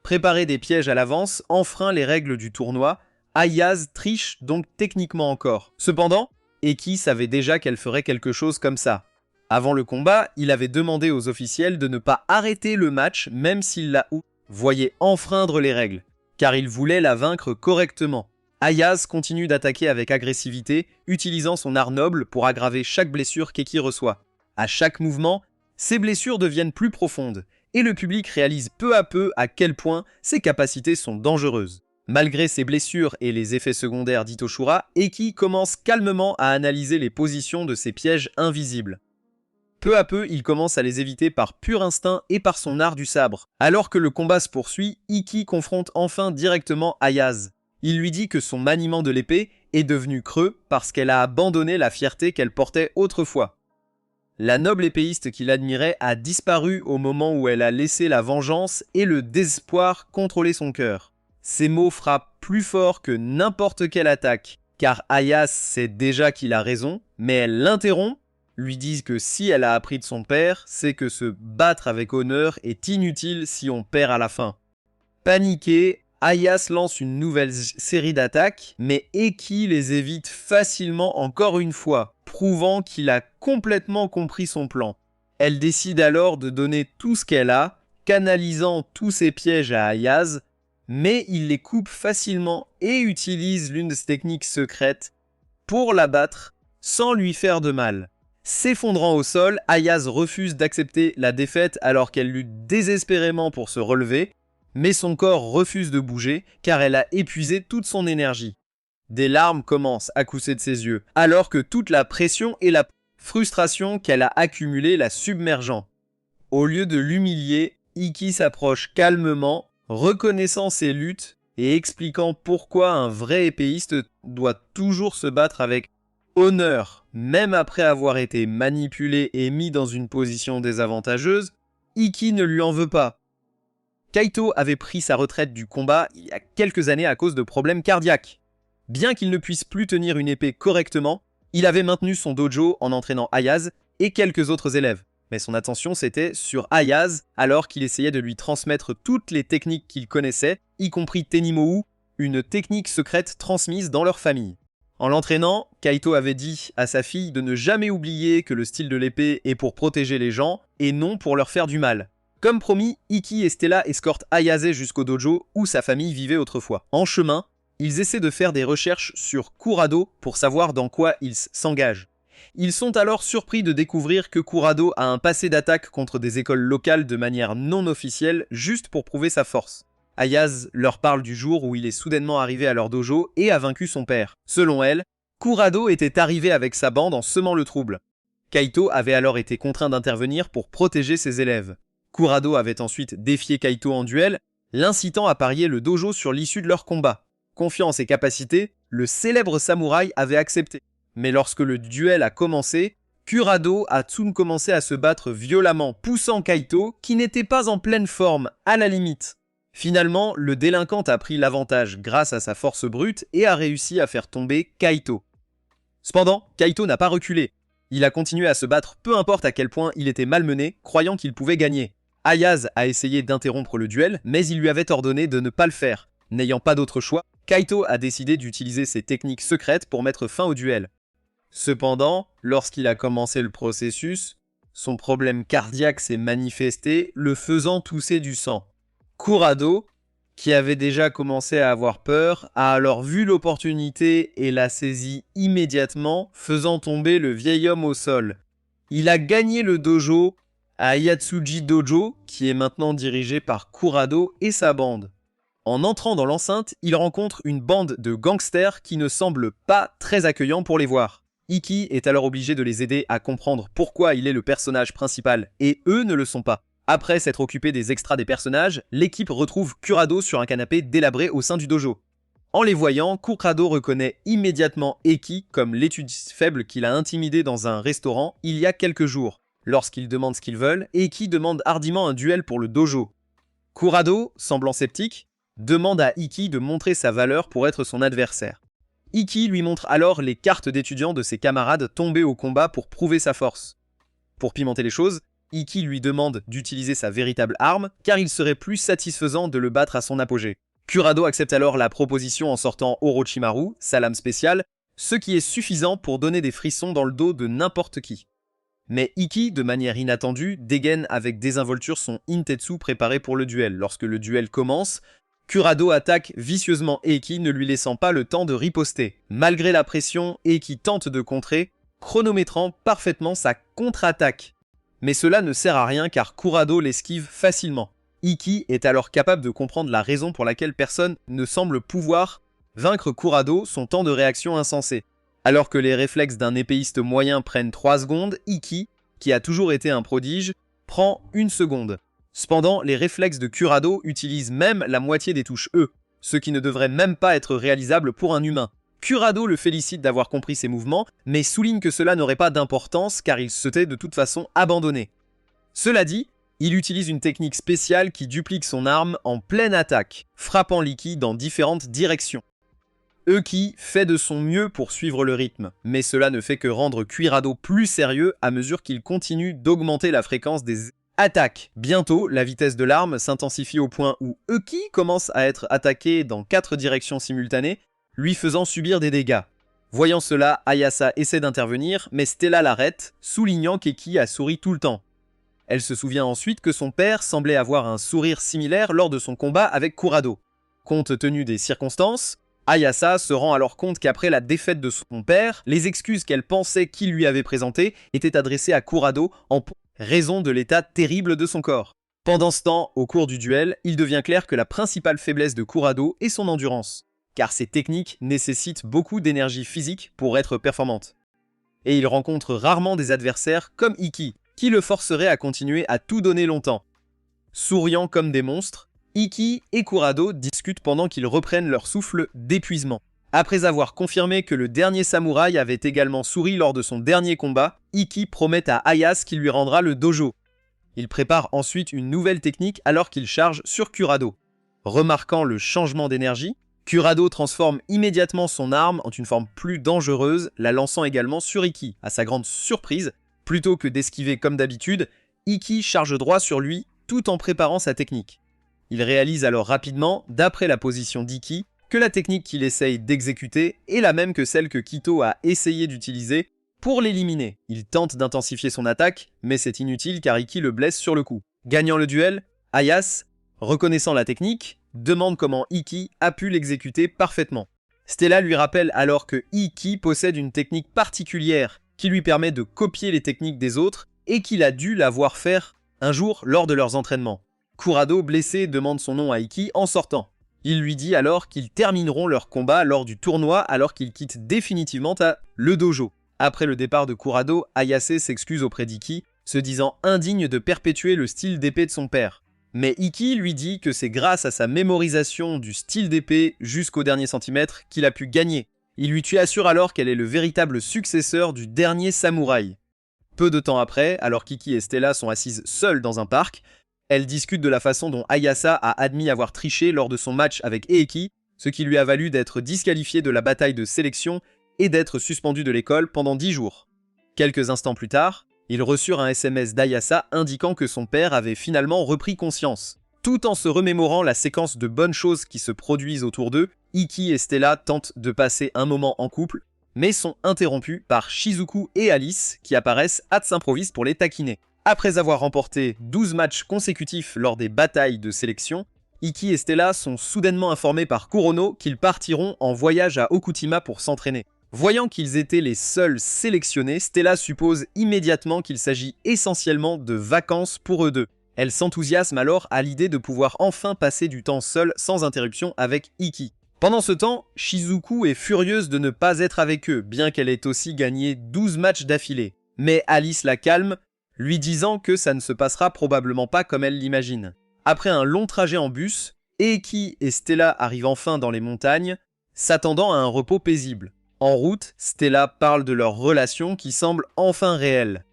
Préparer des pièges à l'avance enfreint les règles du tournoi, Ayaz triche donc techniquement encore. Cependant, Ikki savait déjà qu'elle ferait quelque chose comme ça. Avant le combat, il avait demandé aux officiels de ne pas arrêter le match même s'il la voyait enfreindre les règles, car il voulait la vaincre correctement. Ayaz continue d'attaquer avec agressivité, utilisant son art noble pour aggraver chaque blessure qu'Ikki reçoit. À chaque mouvement, ses blessures deviennent plus profondes, et le public réalise peu à peu à quel point ses capacités sont dangereuses. Malgré ses blessures et les effets secondaires d'Itoshura, Ikki commence calmement à analyser les positions de ses pièges invisibles. Peu à peu, il commence à les éviter par pur instinct et par son art du sabre. Alors que le combat se poursuit, Ikki confronte enfin directement Ayaz. Il lui dit que son maniement de l'épée est devenu creux parce qu'elle a abandonné la fierté qu'elle portait autrefois. La noble épéiste qu'il admirait a disparu au moment où elle a laissé la vengeance et le désespoir contrôler son cœur. Ces mots frappent plus fort que n'importe quelle attaque, car Ayaz sait déjà qu'il a raison, mais elle l'interrompt, lui dit que si elle a appris de son père, c'est que se battre avec honneur est inutile si on perd à la fin. Paniqué, Ayaz lance une nouvelle série d'attaques, mais Ikki les évite facilement encore une fois, prouvant qu'il a complètement compris son plan. Elle décide alors de donner tout ce qu'elle a, canalisant tous ses pièges à Ayaz, mais il les coupe facilement et utilise l'une de ses techniques secrètes pour l'abattre sans lui faire de mal. S'effondrant au sol, Ayaz refuse d'accepter la défaite alors qu'elle lutte désespérément pour se relever, mais son corps refuse de bouger car elle a épuisé toute son énergie. Des larmes commencent à couler de ses yeux, alors que toute la pression et la frustration qu'elle a accumulée la submergeant. Au lieu de l'humilier, Ikki s'approche calmement, reconnaissant ses luttes et expliquant pourquoi un vrai épéiste doit toujours se battre avec honneur, même après avoir été manipulé et mis dans une position désavantageuse. Ikki ne lui en veut pas. Kaito avait pris sa retraite du combat il y a quelques années à cause de problèmes cardiaques. Bien qu'il ne puisse plus tenir une épée correctement, il avait maintenu son dojo en entraînant Ayaz et quelques autres élèves. Mais son attention c'était sur Ayaz alors qu'il essayait de lui transmettre toutes les techniques qu'il connaissait, y compris Tenimou, une technique secrète transmise dans leur famille. En l'entraînant, Kaito avait dit à sa fille de ne jamais oublier que le style de l'épée est pour protéger les gens et non pour leur faire du mal. Comme promis, Ikki et Stella escortent Ayase jusqu'au dojo où sa famille vivait autrefois. En chemin, ils essaient de faire des recherches sur Kurado pour savoir dans quoi ils s'engagent. Ils sont alors surpris de découvrir que Kurado a un passé d'attaque contre des écoles locales de manière non officielle juste pour prouver sa force. Ayaz leur parle du jour où il est soudainement arrivé à leur dojo et a vaincu son père. Selon elle, Kurado était arrivé avec sa bande en semant le trouble. Kaito avait alors été contraint d'intervenir pour protéger ses élèves. Kurado avait ensuite défié Kaito en duel, l'incitant à parier le dojo sur l'issue de leur combat. Confiant en ses capacités, le célèbre samouraï avait accepté. Mais lorsque le duel a commencé, Kurado a commencé à se battre violemment, poussant Kaito, qui n'était pas en pleine forme, à la limite. Finalement, le délinquant a pris l'avantage grâce à sa force brute et a réussi à faire tomber Kaito. Cependant, Kaito n'a pas reculé. Il a continué à se battre peu importe à quel point il était malmené, croyant qu'il pouvait gagner. Ayase a essayé d'interrompre le duel, mais il lui avait ordonné de ne pas le faire. N'ayant pas d'autre choix, Kaito a décidé d'utiliser ses techniques secrètes pour mettre fin au duel. Cependant, lorsqu'il a commencé le processus, son problème cardiaque s'est manifesté, le faisant tousser du sang. Kurado, qui avait déjà commencé à avoir peur, a alors vu l'opportunité et l'a saisie immédiatement, faisant tomber le vieil homme au sol. Il a gagné le dojo à Yatsuji Dojo, qui est maintenant dirigé par Kurado et sa bande. En entrant dans l'enceinte, il rencontre une bande de gangsters qui ne semble pas très accueillants pour les voir. Ikki est alors obligé de les aider à comprendre pourquoi il est le personnage principal et eux ne le sont pas. Après s'être occupé des extras des personnages, l'équipe retrouve Kurado sur un canapé délabré au sein du dojo. En les voyant, Kurado reconnaît immédiatement Ikki comme l'étude faible qu'il a intimidé dans un restaurant il y a quelques jours. Lorsqu'ils demandent ce qu'ils veulent, Ikki demande hardiment un duel pour le dojo. Kurado, semblant sceptique, demande à Ikki de montrer sa valeur pour être son adversaire. Ikki lui montre alors les cartes d'étudiants de ses camarades tombés au combat pour prouver sa force. Pour pimenter les choses, Ikki lui demande d'utiliser sa véritable arme, car il serait plus satisfaisant de le battre à son apogée. Kurado accepte alors la proposition en sortant Orochimaru, sa lame spéciale, ce qui est suffisant pour donner des frissons dans le dos de n'importe qui. Mais Ikki, de manière inattendue, dégaine avec désinvolture son Intetsu préparé pour le duel. Lorsque le duel commence, Kurado attaque vicieusement Ikki, ne lui laissant pas le temps de riposter. Malgré la pression, Ikki tente de contrer, chronométrant parfaitement sa contre-attaque. Mais cela ne sert à rien car Kurado l'esquive facilement. Ikki est alors capable de comprendre la raison pour laquelle personne ne semble pouvoir vaincre Kurado, son temps de réaction insensé. Alors que les réflexes d'un épéiste moyen prennent 3 secondes, Ikki, qui a toujours été un prodige, prend 1 seconde. Cependant, les réflexes de Kurado utilisent même la moitié des touches E, ce qui ne devrait même pas être réalisable pour un humain. Kurado le félicite d'avoir compris ses mouvements, mais souligne que cela n'aurait pas d'importance car il s'était de toute façon abandonné. Cela dit, il utilise une technique spéciale qui duplique son arme en pleine attaque, frappant l'Ikki dans différentes directions. Ikki fait de son mieux pour suivre le rythme, mais cela ne fait que rendre Kurado plus sérieux à mesure qu'il continue d'augmenter la fréquence des attaques. Bientôt, la vitesse de l'arme s'intensifie au point où Ikki commence à être attaqué dans 4 directions simultanées, lui faisant subir des dégâts. Voyant cela, Ayasa essaie d'intervenir, mais Stella l'arrête, soulignant qu'Ikki a souri tout le temps. Elle se souvient ensuite que son père semblait avoir un sourire similaire lors de son combat avec Kurado. Compte tenu des circonstances, Ayasa se rend alors compte qu'après la défaite de son père, les excuses qu'elle pensait qu'il lui avait présentées étaient adressées à Kurado en raison de l'état terrible de son corps. Pendant ce temps, au cours du duel, il devient clair que la principale faiblesse de Kurado est son endurance, car ses techniques nécessitent beaucoup d'énergie physique pour être performantes. Et il rencontre rarement des adversaires comme Ikki, qui le forcerait à continuer à tout donner longtemps. Souriant comme des monstres, Ikki et Kurado discutent pendant qu'ils reprennent leur souffle d'épuisement. Après avoir confirmé que le dernier samouraï avait également souri lors de son dernier combat, Ikki promet à Ayase qu'il lui rendra le dojo. Il prépare ensuite une nouvelle technique alors qu'il charge sur Kurado. Remarquant le changement d'énergie, Kurado transforme immédiatement son arme en une forme plus dangereuse, la lançant également sur Ikki. À sa grande surprise, plutôt que d'esquiver comme d'habitude, Ikki charge droit sur lui tout en préparant sa technique. Il réalise alors rapidement, d'après la position d'Ikki, que la technique qu'il essaye d'exécuter est la même que celle que Kito a essayé d'utiliser pour l'éliminer. Il tente d'intensifier son attaque, mais c'est inutile car Ikki le blesse sur le coup. Gagnant le duel, Ayase, reconnaissant la technique, demande comment Ikki a pu l'exécuter parfaitement. Stella lui rappelle alors que Ikki possède une technique particulière qui lui permet de copier les techniques des autres et qu'il a dû la voir faire un jour lors de leurs entraînements. Kurado, blessé, demande son nom à Ikki en sortant. Il lui dit alors qu'ils termineront leur combat lors du tournoi alors qu'ils quittent définitivement le dojo. Après le départ de Kurado, Ayase s'excuse auprès d'Iki, se disant indigne de perpétuer le style d'épée de son père. Mais Iki lui dit que c'est grâce à sa mémorisation du style d'épée jusqu'au dernier centimètre qu'il a pu gagner. Il lui assure alors qu'elle est le véritable successeur du dernier samouraï. Peu de temps après, alors qu'Iki et Stella sont assises seules dans un parc, elles discutent de la façon dont Ayasa a admis avoir triché lors de son match avec Eiki, ce qui lui a valu d'être disqualifiée de la bataille de sélection et d'être suspendue de l'école pendant 10 jours. Quelques instants plus tard, ils reçurent un SMS d'Ayasa indiquant que son père avait finalement repris conscience. Tout en se remémorant la séquence de bonnes choses qui se produisent autour d'eux, Iki et Stella tentent de passer un moment en couple, mais sont interrompus par Shizuku et Alice qui apparaissent hâte s'improvise pour les taquiner. Après avoir remporté 12 matchs consécutifs lors des batailles de sélection, Iki et Stella sont soudainement informés par Kurono qu'ils partiront en voyage à Okutima pour s'entraîner. Voyant qu'ils étaient les seuls sélectionnés, Stella suppose immédiatement qu'il s'agit essentiellement de vacances pour eux deux. Elle s'enthousiasme alors à l'idée de pouvoir enfin passer du temps seul sans interruption avec Iki. Pendant ce temps, Shizuku est furieuse de ne pas être avec eux, bien qu'elle ait aussi gagné 12 matchs d'affilée. Mais Alice la calme, lui disant que ça ne se passera probablement pas comme elle l'imagine. Après un long trajet en bus, Eiki et Stella arrivent enfin dans les montagnes, s'attendant à un repos paisible. En route, Stella parle de leur relation qui semble enfin réelle.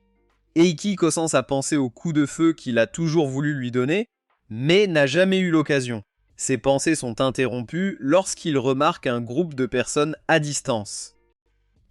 Eiki commence à penser au coup de feu qu'il a toujours voulu lui donner, mais n'a jamais eu l'occasion. Ses pensées sont interrompues lorsqu'il remarque un groupe de personnes à distance.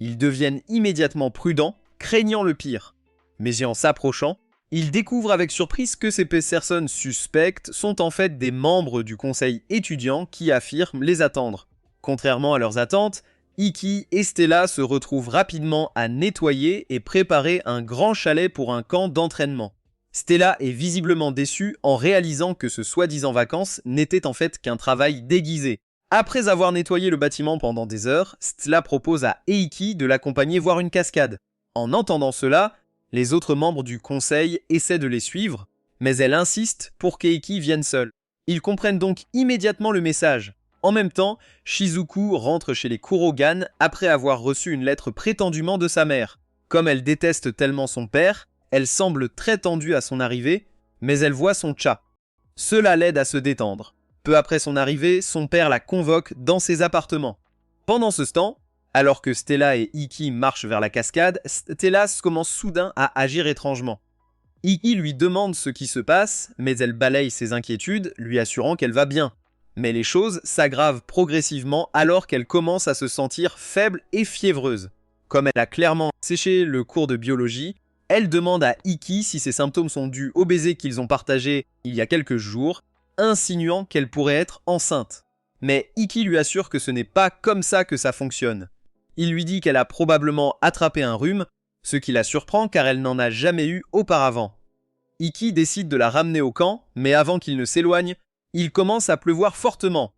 Ils deviennent immédiatement prudents, craignant le pire. Mais en s'approchant, il découvre avec surprise que ces personnes suspectes sont en fait des membres du conseil étudiant qui affirment les attendre. Contrairement à leurs attentes, Iki et Stella se retrouvent rapidement à nettoyer et préparer un grand chalet pour un camp d'entraînement. Stella est visiblement déçue en réalisant que ce soi-disant vacances n'était en fait qu'un travail déguisé. Après avoir nettoyé le bâtiment pendant des heures, Stella propose à Eiki de l'accompagner voir une cascade. En entendant cela, les autres membres du conseil essaient de les suivre, mais elle insiste pour qu'Eiki vienne seul. Ils comprennent donc immédiatement le message. En même temps, Shizuku rentre chez les Kurogan après avoir reçu une lettre prétendument de sa mère. Comme elle déteste tellement son père, elle semble très tendue à son arrivée, mais elle voit son chat. Cela l'aide à se détendre. Peu après son arrivée, son père la convoque dans ses appartements. Pendant ce temps, alors que Stella et Iki marchent vers la cascade, Stella commence soudain à agir étrangement. Iki lui demande ce qui se passe, mais elle balaye ses inquiétudes, lui assurant qu'elle va bien. Mais les choses s'aggravent progressivement alors qu'elle commence à se sentir faible et fiévreuse. Comme elle a clairement séché le cours de biologie, elle demande à Iki si ses symptômes sont dus au baiser qu'ils ont partagé il y a quelques jours, insinuant qu'elle pourrait être enceinte. Mais Iki lui assure que ce n'est pas comme ça que ça fonctionne. Il lui dit qu'elle a probablement attrapé un rhume, ce qui la surprend car elle n'en a jamais eu auparavant. Iki décide de la ramener au camp, mais avant qu'il ne s'éloigne, il commence à pleuvoir fortement.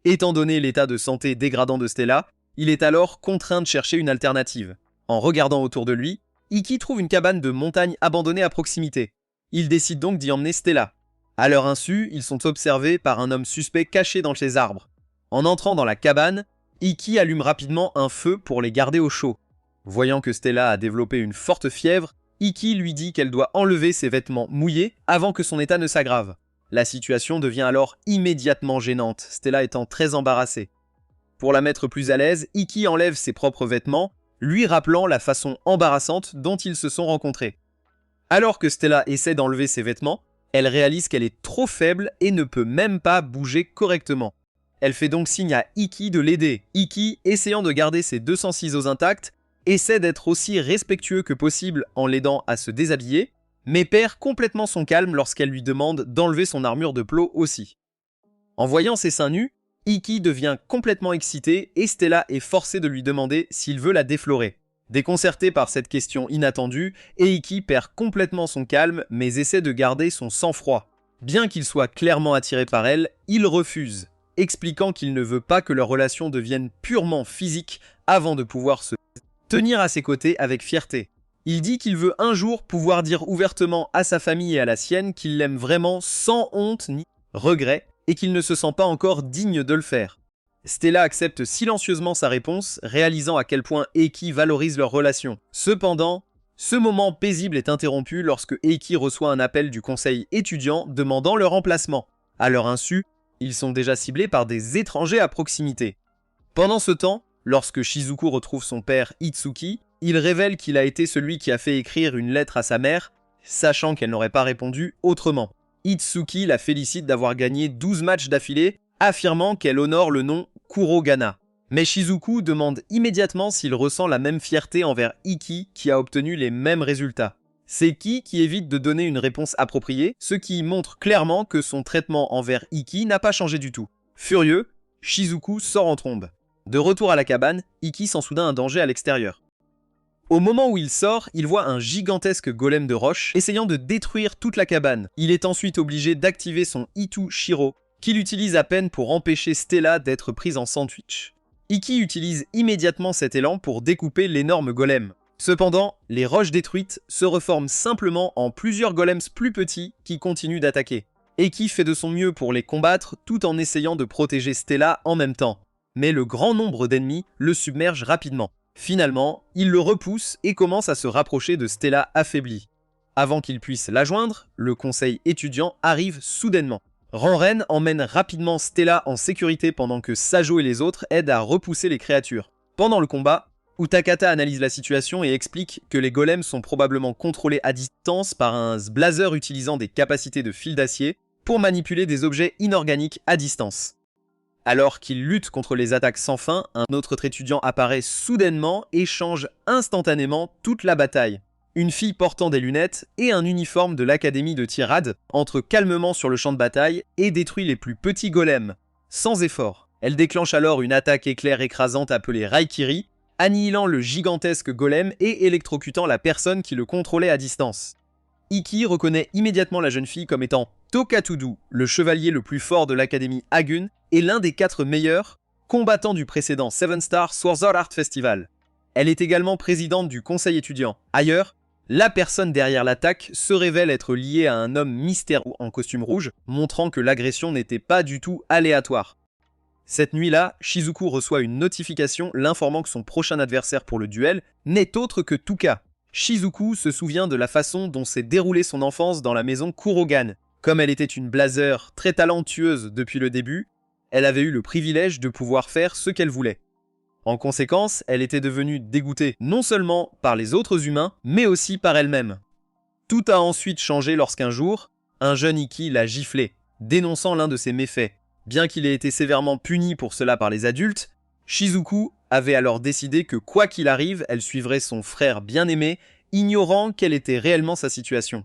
Étant donné l'état de santé dégradant de Stella, il est alors contraint de chercher une alternative. En regardant autour de lui, Iki trouve une cabane de montagne abandonnée à proximité. Il décide donc d'y emmener Stella. À leur insu, ils sont observés par un homme suspect caché dans ses arbres. En entrant dans la cabane, Iki allume rapidement un feu pour les garder au chaud. Voyant que Stella a développé une forte fièvre, Iki lui dit qu'elle doit enlever ses vêtements mouillés avant que son état ne s'aggrave. La situation devient alors immédiatement gênante, Stella étant très embarrassée. Pour la mettre plus à l'aise, Iki enlève ses propres vêtements, lui rappelant la façon embarrassante dont ils se sont rencontrés. Alors que Stella essaie d'enlever ses vêtements, elle réalise qu'elle est trop faible et ne peut même pas bouger correctement. Elle fait donc signe à Iki de l'aider. Iki, essayant de garder ses 200 ciseaux intacts, essaie d'être aussi respectueux que possible en l'aidant à se déshabiller, mais perd complètement son calme lorsqu'elle lui demande d'enlever son armure de plot aussi. En voyant ses seins nus, Iki devient complètement excité et Stella est forcée de lui demander s'il veut la déflorer. Déconcerté par cette question inattendue, Eiki perd complètement son calme mais essaie de garder son sang-froid. Bien qu'il soit clairement attiré par elle, il refuse, expliquant qu'il ne veut pas que leur relation devienne purement physique avant de pouvoir se tenir à ses côtés avec fierté. Il dit qu'il veut un jour pouvoir dire ouvertement à sa famille et à la sienne qu'il l'aime vraiment sans honte ni regret et qu'il ne se sent pas encore digne de le faire. Stella accepte silencieusement sa réponse, réalisant à quel point Eiki valorise leur relation. Cependant, ce moment paisible est interrompu lorsque Eiki reçoit un appel du conseil étudiant demandant leur remplacement. À leur insu, ils sont déjà ciblés par des étrangers à proximité. Pendant ce temps, lorsque Shizuku retrouve son père Itsuki, il révèle qu'il a été celui qui a fait écrire une lettre à sa mère, sachant qu'elle n'aurait pas répondu autrement. Itsuki la félicite d'avoir gagné 12 matchs d'affilée, affirmant qu'elle honore le nom Kurogana. Mais Shizuku demande immédiatement s'il ressent la même fierté envers Iki qui a obtenu les mêmes résultats. C'est Ki qui évite de donner une réponse appropriée, ce qui montre clairement que son traitement envers Iki n'a pas changé du tout. Furieux, Shizuku sort en trombe. De retour à la cabane, Iki sent soudain un danger à l'extérieur. Au moment où il sort, il voit un gigantesque golem de roche essayant de détruire toute la cabane. Il est ensuite obligé d'activer son Itu Shiro, qu'il utilise à peine pour empêcher Stella d'être prise en sandwich. Iki utilise immédiatement cet élan pour découper l'énorme golem. Cependant, les roches détruites se reforment simplement en plusieurs golems plus petits qui continuent d'attaquer. Iki fait de son mieux pour les combattre tout en essayant de protéger Stella en même temps. Mais le grand nombre d'ennemis le submerge rapidement. Finalement, il le repousse et commence à se rapprocher de Stella affaiblie. Avant qu'il puisse la joindre, le conseil étudiant arrive soudainement. Ranren emmène rapidement Stella en sécurité pendant que Sajo et les autres aident à repousser les créatures. Pendant le combat, Utakata analyse la situation et explique que les golems sont probablement contrôlés à distance par un blazer utilisant des capacités de fil d'acier pour manipuler des objets inorganiques à distance. Alors qu'il lutte contre les attaques sans fin, un autre étudiant apparaît soudainement et change instantanément toute la bataille. Une fille portant des lunettes et un uniforme de l'académie de Tirade entre calmement sur le champ de bataille et détruit les plus petits golems, sans effort. Elle déclenche alors une attaque éclair écrasante appelée Raikiri, annihilant le gigantesque golem et électrocutant la personne qui le contrôlait à distance. Iki reconnaît immédiatement la jeune fille comme étant Tokatudu, le chevalier le plus fort de l'académie Agun et l'un des 4 meilleurs combattants du précédent Seven Star Sword Art Festival. Elle est également présidente du conseil étudiant. Ailleurs, la personne derrière l'attaque se révèle être liée à un homme mystérieux en costume rouge, montrant que l'agression n'était pas du tout aléatoire. Cette nuit-là, Shizuku reçoit une notification l'informant que son prochain adversaire pour le duel n'est autre que Tuka. Shizuku se souvient de la façon dont s'est déroulée son enfance dans la maison Kurogan. Comme elle était une blazer très talentueuse depuis le début, elle avait eu le privilège de pouvoir faire ce qu'elle voulait. En conséquence, elle était devenue dégoûtée non seulement par les autres humains, mais aussi par elle-même. Tout a ensuite changé lorsqu'un jour, un jeune Iki l'a giflée, dénonçant l'un de ses méfaits. Bien qu'il ait été sévèrement puni pour cela par les adultes, Shizuku avait alors décidé que quoi qu'il arrive, elle suivrait son frère bien-aimé, ignorant quelle était réellement sa situation.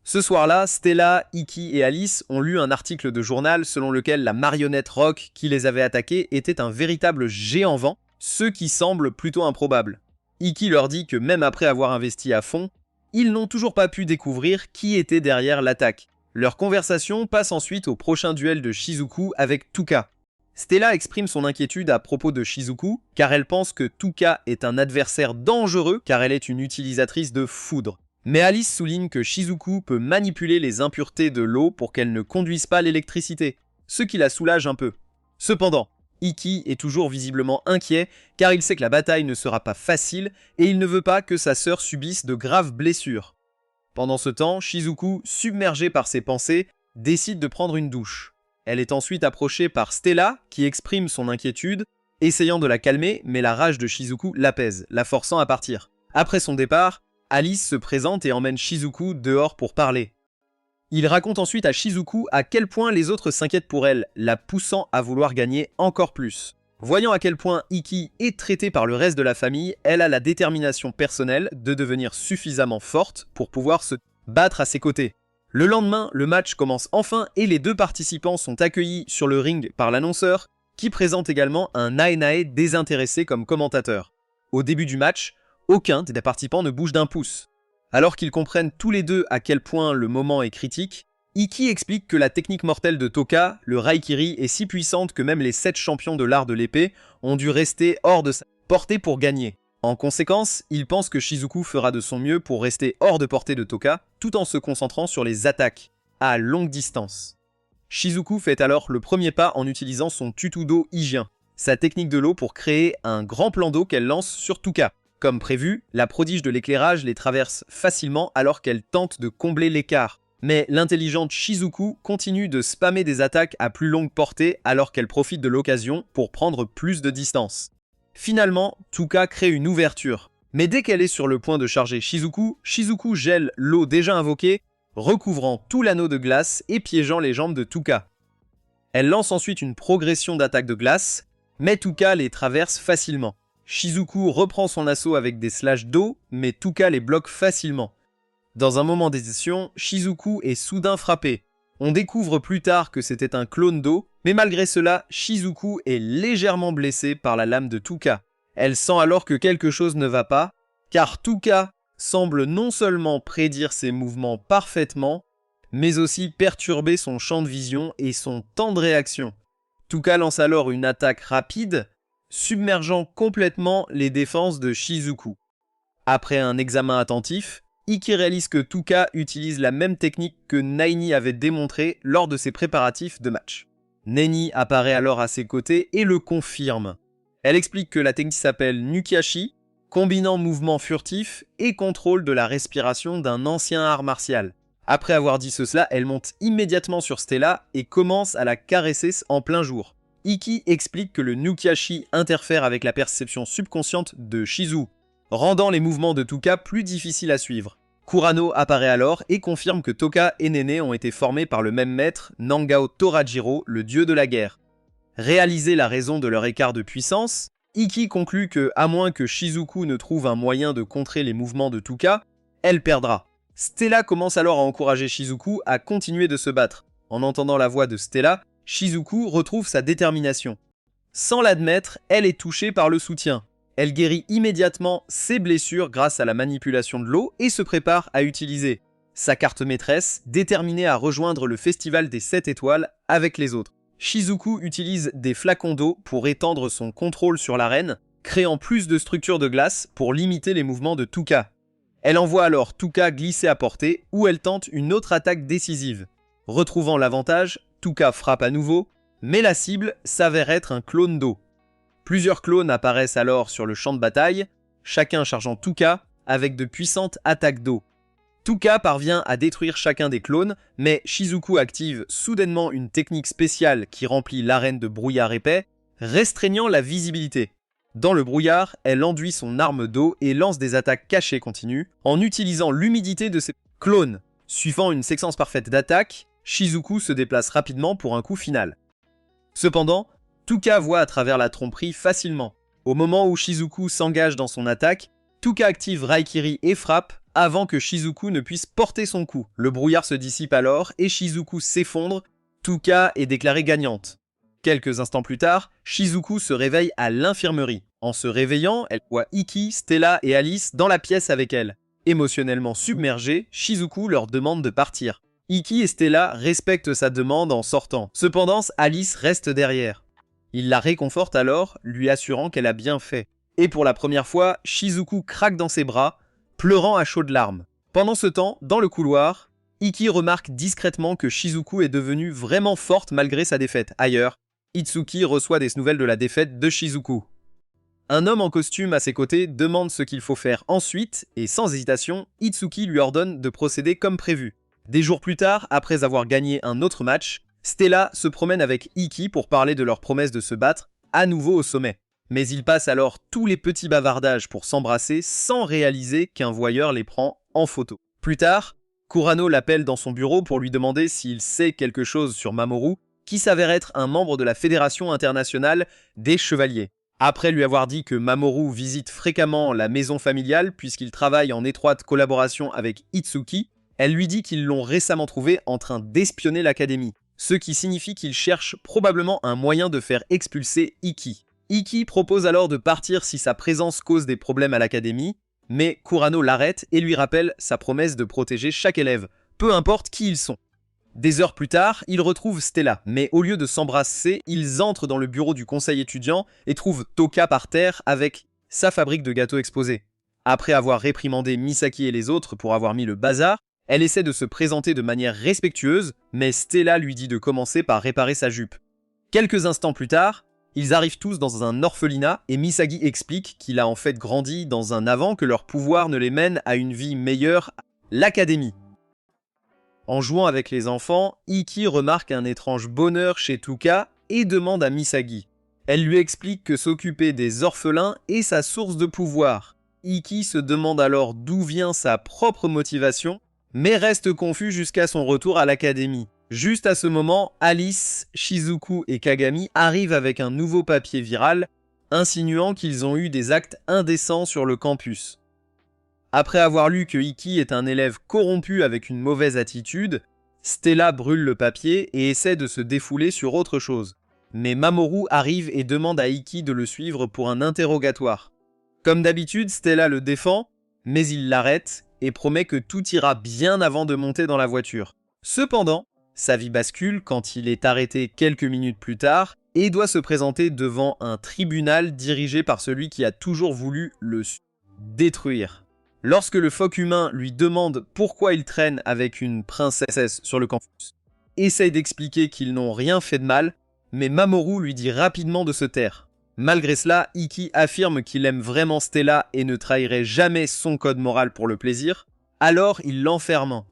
Ce soir-là, Stella, Iki et Alice ont lu un article de journal selon lequel la marionnette Rock qui les avait attaqués était un véritable géant vent, ce qui semble plutôt improbable. Iki leur dit que même après avoir investi à fond, ils n'ont toujours pas pu découvrir qui était derrière l'attaque. Leur conversation passe ensuite au prochain duel de Shizuku avec Tuka. Stella exprime son inquiétude à propos de Shizuku, car elle pense que Tuka est un adversaire dangereux car elle est une utilisatrice de foudre. Mais Alice souligne que Shizuku peut manipuler les impuretés de l'eau pour qu'elle ne conduise pas l'électricité, ce qui la soulage un peu. Cependant, Iki est toujours visiblement inquiet car il sait que la bataille ne sera pas facile et il ne veut pas que sa sœur subisse de graves blessures. Pendant ce temps, Shizuku, submergée par ses pensées, décide de prendre une douche. Elle est ensuite approchée par Stella qui exprime son inquiétude, essayant de la calmer, mais la rage de Shizuku l'apaise, la forçant à partir. Après son départ, Alice se présente et emmène Shizuku dehors pour parler. Il raconte ensuite à Shizuku à quel point les autres s'inquiètent pour elle, la poussant à vouloir gagner encore plus. Voyant à quel point Iki est traitée par le reste de la famille, elle a la détermination personnelle de devenir suffisamment forte pour pouvoir se battre à ses côtés. Le lendemain, le match commence enfin et les 2 participants sont accueillis sur le ring par l'annonceur, qui présente également un Nae désintéressé comme commentateur. Au début du match, aucun des participants ne bouge d'un pouce. Alors qu'ils comprennent tous les deux à quel point le moment est critique, Iki explique que la technique mortelle de Toka, le Raikiri, est si puissante que même les 7 champions de l'art de l'épée ont dû rester hors de sa portée pour gagner. En conséquence, il pense que Shizuku fera de son mieux pour rester hors de portée de Toka, tout en se concentrant sur les attaques, à longue distance. Shizuku fait alors le premier pas en utilisant son tutu-do Hijien, sa technique de l'eau pour créer un grand plan d'eau qu'elle lance sur Tuka. Comme prévu, la prodige de l'éclairage les traverse facilement alors qu'elle tente de combler l'écart. Mais l'intelligente Shizuku continue de spammer des attaques à plus longue portée alors qu'elle profite de l'occasion pour prendre plus de distance. Finalement, Tuka crée une ouverture. Mais dès qu'elle est sur le point de charger Shizuku, Shizuku gèle l'eau déjà invoquée, recouvrant tout l'anneau de glace et piégeant les jambes de Tuka. Elle lance ensuite une progression d'attaques de glace, mais Tuka les traverse facilement. Shizuku reprend son assaut avec des slashes d'eau, mais Tuka les bloque facilement. Dans un moment d'hésitation, Shizuku est soudain frappé. On découvre plus tard que c'était un clone d'eau, mais malgré cela, Shizuku est légèrement blessée par la lame de Tuka. Elle sent alors que quelque chose ne va pas, car Tuka semble non seulement prédire ses mouvements parfaitement, mais aussi perturber son champ de vision et son temps de réaction. Tuka lance alors une attaque rapide, submergeant complètement les défenses de Shizuku. Après un examen attentif, Ikki réalise que Tuka utilise la même technique que Nani avait démontrée lors de ses préparatifs de match. Neni apparaît alors à ses côtés et le confirme. Elle explique que la technique s'appelle Nukiashi, combinant mouvement furtif et contrôle de la respiration d'un ancien art martial. Après avoir dit cela, elle monte immédiatement sur Stella et commence à la caresser en plein jour. Ikki explique que le Nukiashi interfère avec la perception subconsciente de Shizu, rendant les mouvements de Tuka plus difficiles à suivre. Kurano apparaît alors et confirme que Toka et Nene ont été formés par le même maître, Nangao Torajiro, le dieu de la guerre. Réaliser la raison de leur écart de puissance, Ikki conclut que, à moins que Shizuku ne trouve un moyen de contrer les mouvements de Tuka, elle perdra. Stella commence alors à encourager Shizuku à continuer de se battre. En entendant la voix de Stella, Shizuku retrouve sa détermination. Sans l'admettre, elle est touchée par le soutien. Elle guérit immédiatement ses blessures grâce à la manipulation de l'eau et se prépare à utiliser sa carte maîtresse, déterminée à rejoindre le festival des 7 étoiles avec les autres. Shizuku utilise des flacons d'eau pour étendre son contrôle sur l'arène, créant plus de structures de glace pour limiter les mouvements de Tuka. Elle envoie alors Tuka glisser à portée, où elle tente une autre attaque décisive. Retrouvant l'avantage, Tuka frappe à nouveau, mais la cible s'avère être un clone d'eau. Plusieurs clones apparaissent alors sur le champ de bataille, chacun chargeant Tuka avec de puissantes attaques d'eau. Tuka parvient à détruire chacun des clones, mais Shizuku active soudainement une technique spéciale qui remplit l'arène de brouillard épais, restreignant la visibilité. Dans le brouillard, elle enduit son arme d'eau et lance des attaques cachées continues en utilisant l'humidité de ses clones. Suivant une séquence parfaite d'attaques, Shizuku se déplace rapidement pour un coup final. Cependant, Tuka voit à travers la tromperie facilement. Au moment où Shizuku s'engage dans son attaque, Tuka active Raikiri et frappe avant que Shizuku ne puisse porter son coup. Le brouillard se dissipe alors et Shizuku s'effondre. Tuka est déclarée gagnante. Quelques instants plus tard, Shizuku se réveille à l'infirmerie. En se réveillant, elle voit Ikki, Stella et Alice dans la pièce avec elle. Émotionnellement submergée, Shizuku leur demande de partir. Ikki et Stella respectent sa demande en sortant. Cependant, Alice reste derrière. Il la réconforte alors, lui assurant qu'elle a bien fait. Et pour la première fois, Shizuku craque dans ses bras, pleurant à chaudes larmes. Pendant ce temps, dans le couloir, Ikki remarque discrètement que Shizuku est devenue vraiment forte malgré sa défaite. Ailleurs, Itsuki reçoit des nouvelles de la défaite de Shizuku. Un homme en costume à ses côtés demande ce qu'il faut faire ensuite, et sans hésitation, Itsuki lui ordonne de procéder comme prévu. Des jours plus tard, après avoir gagné un autre match, Stella se promène avec Ikki pour parler de leur promesse de se battre à nouveau au sommet. Mais ils passent alors tous les petits bavardages pour s'embrasser sans réaliser qu'un voyeur les prend en photo. Plus tard, Kurano l'appelle dans son bureau pour lui demander s'il sait quelque chose sur Mamoru, qui s'avère être un membre de la Fédération internationale des chevaliers. Après lui avoir dit que Mamoru visite fréquemment la maison familiale puisqu'il travaille en étroite collaboration avec Itsuki, elle lui dit qu'ils l'ont récemment trouvé en train d'espionner l'académie, ce qui signifie qu'il cherche probablement un moyen de faire expulser Ikki. Ikki propose alors de partir si sa présence cause des problèmes à l'académie, mais Kurano l'arrête et lui rappelle sa promesse de protéger chaque élève, peu importe qui ils sont. Des heures plus tard, ils retrouvent Stella, mais au lieu de s'embrasser, ils entrent dans le bureau du conseil étudiant et trouvent Toka par terre avec sa fabrique de gâteaux exposée. Après avoir réprimandé Misaki et les autres pour avoir mis le bazar, Elle essaie de se présenter de manière respectueuse, mais Stella lui dit de commencer par réparer sa jupe. Quelques instants plus tard, ils arrivent tous dans un orphelinat et Misagi explique qu'il a en fait grandi dans un avant que leur pouvoir ne les mène à une vie meilleure, l'académie. En jouant avec les enfants, Ikki remarque un étrange bonheur chez Tuka et demande à Misagi. Elle lui explique que s'occuper des orphelins est sa source de pouvoir. Ikki se demande alors d'où vient sa propre motivation, mais reste confus jusqu'à son retour à l'académie. Juste à ce moment, Alice, Shizuku et Kagami arrivent avec un nouveau papier viral, insinuant qu'ils ont eu des actes indécents sur le campus. Après avoir lu que Ikki est un élève corrompu avec une mauvaise attitude, Stella brûle le papier et essaie de se défouler sur autre chose. Mais Mamoru arrive et demande à Ikki de le suivre pour un interrogatoire. Comme d'habitude, Stella le défend, mais il l'arrête et promet que tout ira bien avant de monter dans la voiture. Cependant, sa vie bascule quand il est arrêté quelques minutes plus tard et doit se présenter devant un tribunal dirigé par celui qui a toujours voulu le détruire. Lorsque le phoque humain lui demande pourquoi il traîne avec une princesse sur le campus, essaye d'expliquer qu'ils n'ont rien fait de mal, mais Mamoru lui dit rapidement de se taire. Malgré cela, Ikki affirme qu'il aime vraiment Stella et ne trahirait jamais son code moral pour le plaisir, alors il l'enferme.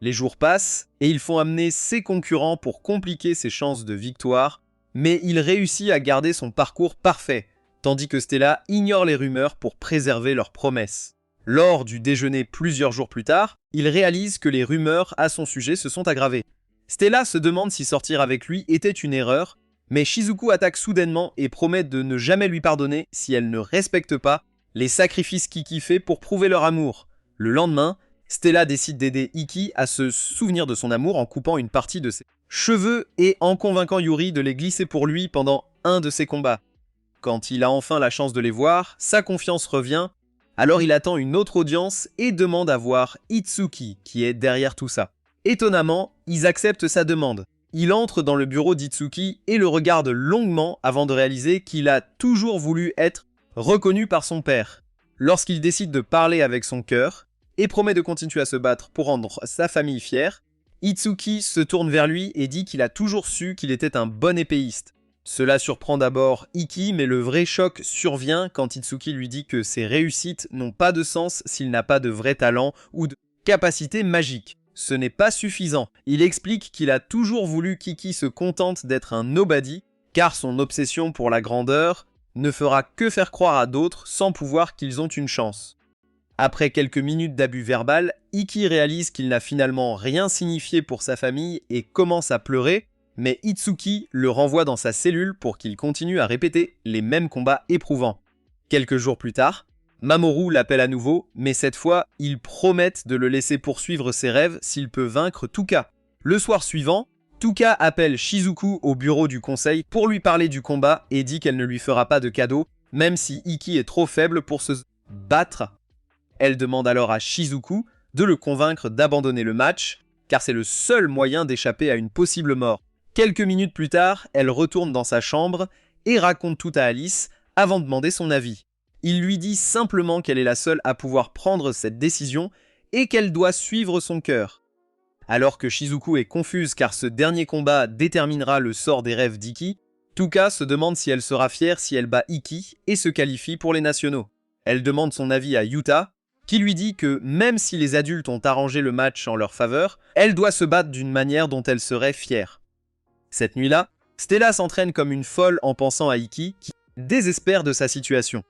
Les jours passent et ils font amener ses concurrents pour compliquer ses chances de victoire, mais il réussit à garder son parcours parfait, tandis que Stella ignore les rumeurs pour préserver leurs promesses. Lors du déjeuner plusieurs jours plus tard, il réalise que les rumeurs à son sujet se sont aggravées. Stella se demande si sortir avec lui était une erreur, mais Shizuku attaque soudainement et promet de ne jamais lui pardonner si elle ne respecte pas les sacrifices qu'Ikki fait pour prouver leur amour. Le lendemain, Stella décide d'aider Ikki à se souvenir de son amour en coupant une partie de ses cheveux et en convainquant Yuri de les glisser pour lui pendant un de ses combats. Quand il a enfin la chance de les voir, sa confiance revient, alors il attend une autre audience et demande à voir Itsuki qui est derrière tout ça. Étonnamment, ils acceptent sa demande. Il entre dans le bureau d'Itsuki et le regarde longuement avant de réaliser qu'il a toujours voulu être reconnu par son père. Lorsqu'il décide de parler avec son cœur et promet de continuer à se battre pour rendre sa famille fière, Itsuki se tourne vers lui et dit qu'il a toujours su qu'il était un bon épéiste. Cela surprend d'abord Ikki, mais le vrai choc survient quand Itsuki lui dit que ses réussites n'ont pas de sens s'il n'a pas de vrai talent ou de capacité magique. Ce n'est pas suffisant. Il explique qu'il a toujours voulu qu'Ikki se contente d'être un nobody, car son obsession pour la grandeur ne fera que faire croire à d'autres sans pouvoir qu'ils ont une chance. Après quelques minutes d'abus verbal, Ikki réalise qu'il n'a finalement rien signifié pour sa famille et commence à pleurer, mais Itsuki le renvoie dans sa cellule pour qu'il continue à répéter les mêmes combats éprouvants. Quelques jours plus tard, Mamoru l'appelle à nouveau, mais cette fois, ils promettent de le laisser poursuivre ses rêves s'il peut vaincre Tuka. Le soir suivant, Tuka appelle Shizuku au bureau du conseil pour lui parler du combat et dit qu'elle ne lui fera pas de cadeau, même si Ikki est trop faible pour se battre. Elle demande alors à Shizuku de le convaincre d'abandonner le match, car c'est le seul moyen d'échapper à une possible mort. Quelques minutes plus tard, elle retourne dans sa chambre et raconte tout à Alice avant de demander son avis. Il lui dit simplement qu'elle est la seule à pouvoir prendre cette décision et qu'elle doit suivre son cœur. Alors que Shizuku est confuse car ce dernier combat déterminera le sort des rêves d'Ikki, Tuka se demande si elle sera fière si elle bat Ikki et se qualifie pour les nationaux. Elle demande son avis à Yuta, qui lui dit que même si les adultes ont arrangé le match en leur faveur, elle doit se battre d'une manière dont elle serait fière. Cette nuit-là, Stella s'entraîne comme une folle en pensant à Ikki, qui désespère de sa situation.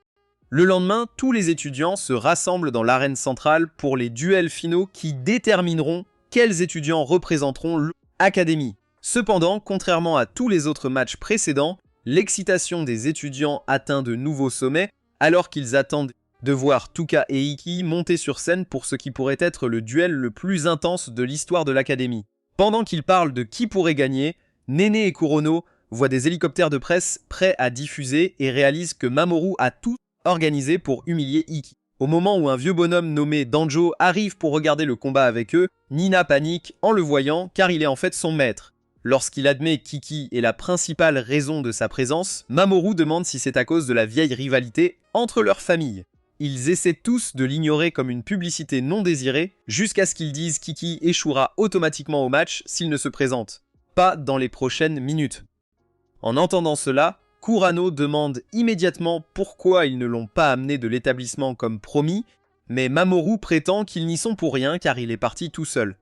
Le lendemain, tous les étudiants se rassemblent dans l'arène centrale pour les duels finaux qui détermineront quels étudiants représenteront l'académie. Cependant, contrairement à tous les autres matchs précédents, l'excitation des étudiants atteint de nouveaux sommets alors qu'ils attendent de voir Tuka et Ikki monter sur scène pour ce qui pourrait être le duel le plus intense de l'histoire de l'académie. Pendant qu'ils parlent de qui pourrait gagner, Nene et Kurono voient des hélicoptères de presse prêts à diffuser et réalisent que Mamoru a tout organisé pour humilier Ikki. Au moment où un vieux bonhomme nommé Danjo arrive pour regarder le combat avec eux, Nina panique en le voyant car il est en fait son maître. Lorsqu'il admet qu'Ikki est la principale raison de sa présence, Mamoru demande si c'est à cause de la vieille rivalité entre leurs familles. Ils essaient tous de l'ignorer comme une publicité non désirée, jusqu'à ce qu'ils disent qu'Iki échouera automatiquement au match s'il ne se présente pas dans les prochaines minutes. En entendant cela, Kurano demande immédiatement pourquoi ils ne l'ont pas amené de l'établissement comme promis, mais Mamoru prétend qu'ils n'y sont pour rien car il est parti tout seul.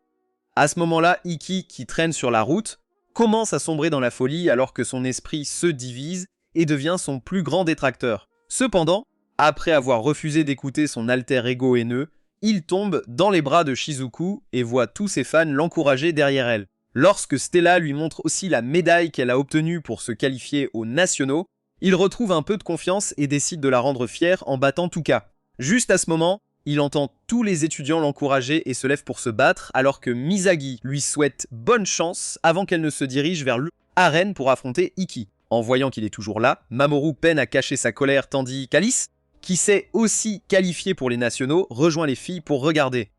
À ce moment-là, Iki, qui traîne sur la route, commence à sombrer dans la folie alors que son esprit se divise et devient son plus grand détracteur. Cependant, après avoir refusé d'écouter son alter ego haineux, il tombe dans les bras de Shizuku et voit tous ses fans l'encourager derrière elle. Lorsque Stella lui montre aussi la médaille qu'elle a obtenue pour se qualifier aux nationaux, il retrouve un peu de confiance et décide de la rendre fière en battant Tuka. Juste à ce moment, il entend tous les étudiants l'encourager et se lève pour se battre alors que Misagi lui souhaite bonne chance avant qu'elle ne se dirige vers l'arène pour affronter Iki. En voyant qu'il est toujours là, Mamoru peine à cacher sa colère tandis qu'Alice, qui s'est aussi qualifiée pour les nationaux, rejoint les filles pour regarder.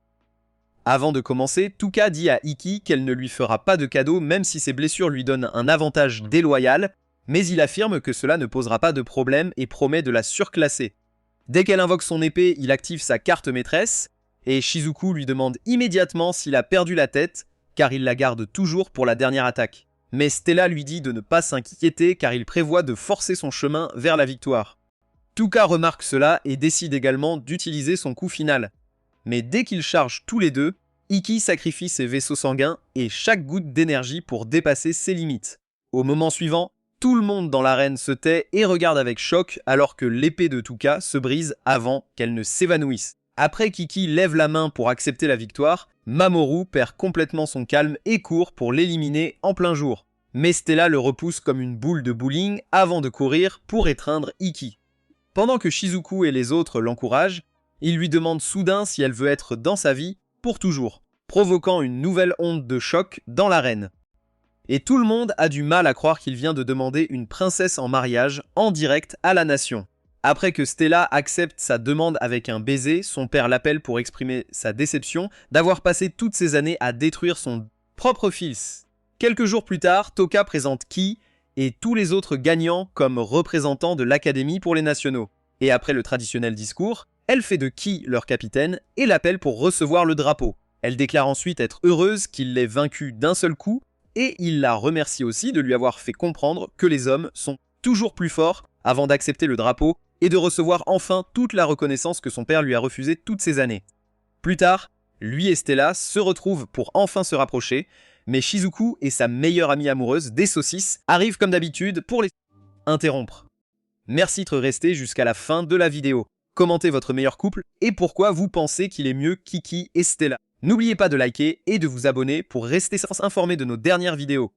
Avant de commencer, Tuka dit à Iki qu'elle ne lui fera pas de cadeau même si ses blessures lui donnent un avantage déloyal, mais il affirme que cela ne posera pas de problème et promet de la surclasser. Dès qu'elle invoque son épée, il active sa carte maîtresse, et Shizuku lui demande immédiatement s'il a perdu la tête, car il la garde toujours pour la dernière attaque. Mais Stella lui dit de ne pas s'inquiéter car il prévoit de forcer son chemin vers la victoire. Tuka remarque cela et décide également d'utiliser son coup final. Mais dès qu'ils chargent tous les deux, Iki sacrifie ses vaisseaux sanguins et chaque goutte d'énergie pour dépasser ses limites. Au moment suivant, tout le monde dans l'arène se tait et regarde avec choc alors que l'épée de Tuka se brise avant qu'elle ne s'évanouisse. Après qu'Iki lève la main pour accepter la victoire, Mamoru perd complètement son calme et court pour l'éliminer en plein jour. Mais Stella le repousse comme une boule de bowling avant de courir pour étreindre Iki. Pendant que Shizuku et les autres l'encouragent, il lui demande soudain si elle veut être dans sa vie pour toujours, provoquant une nouvelle onde de choc dans l'arène. Et tout le monde a du mal à croire qu'il vient de demander une princesse en mariage en direct à la nation. Après que Stella accepte sa demande avec un baiser, son père l'appelle pour exprimer sa déception d'avoir passé toutes ces années à détruire son propre fils. Quelques jours plus tard, Toka présente Ki et tous les autres gagnants comme représentants de l'Académie pour les nationaux. Et après le traditionnel discours, elle fait de Ki leur capitaine et l'appelle pour recevoir le drapeau. Elle déclare ensuite être heureuse qu'il l'ait vaincu d'un seul coup et il la remercie aussi de lui avoir fait comprendre que les hommes sont toujours plus forts avant d'accepter le drapeau et de recevoir enfin toute la reconnaissance que son père lui a refusée toutes ces années. Plus tard, lui et Stella se retrouvent pour enfin se rapprocher, mais Shizuku et sa meilleure amie amoureuse, des saucisses, arrivent comme d'habitude pour les interrompre. Merci d'être resté jusqu'à la fin de la vidéo. Commentez votre meilleur couple et pourquoi vous pensez qu'il est mieux Kiki et Stella. N'oubliez pas de liker et de vous abonner pour rester informé de nos dernières vidéos.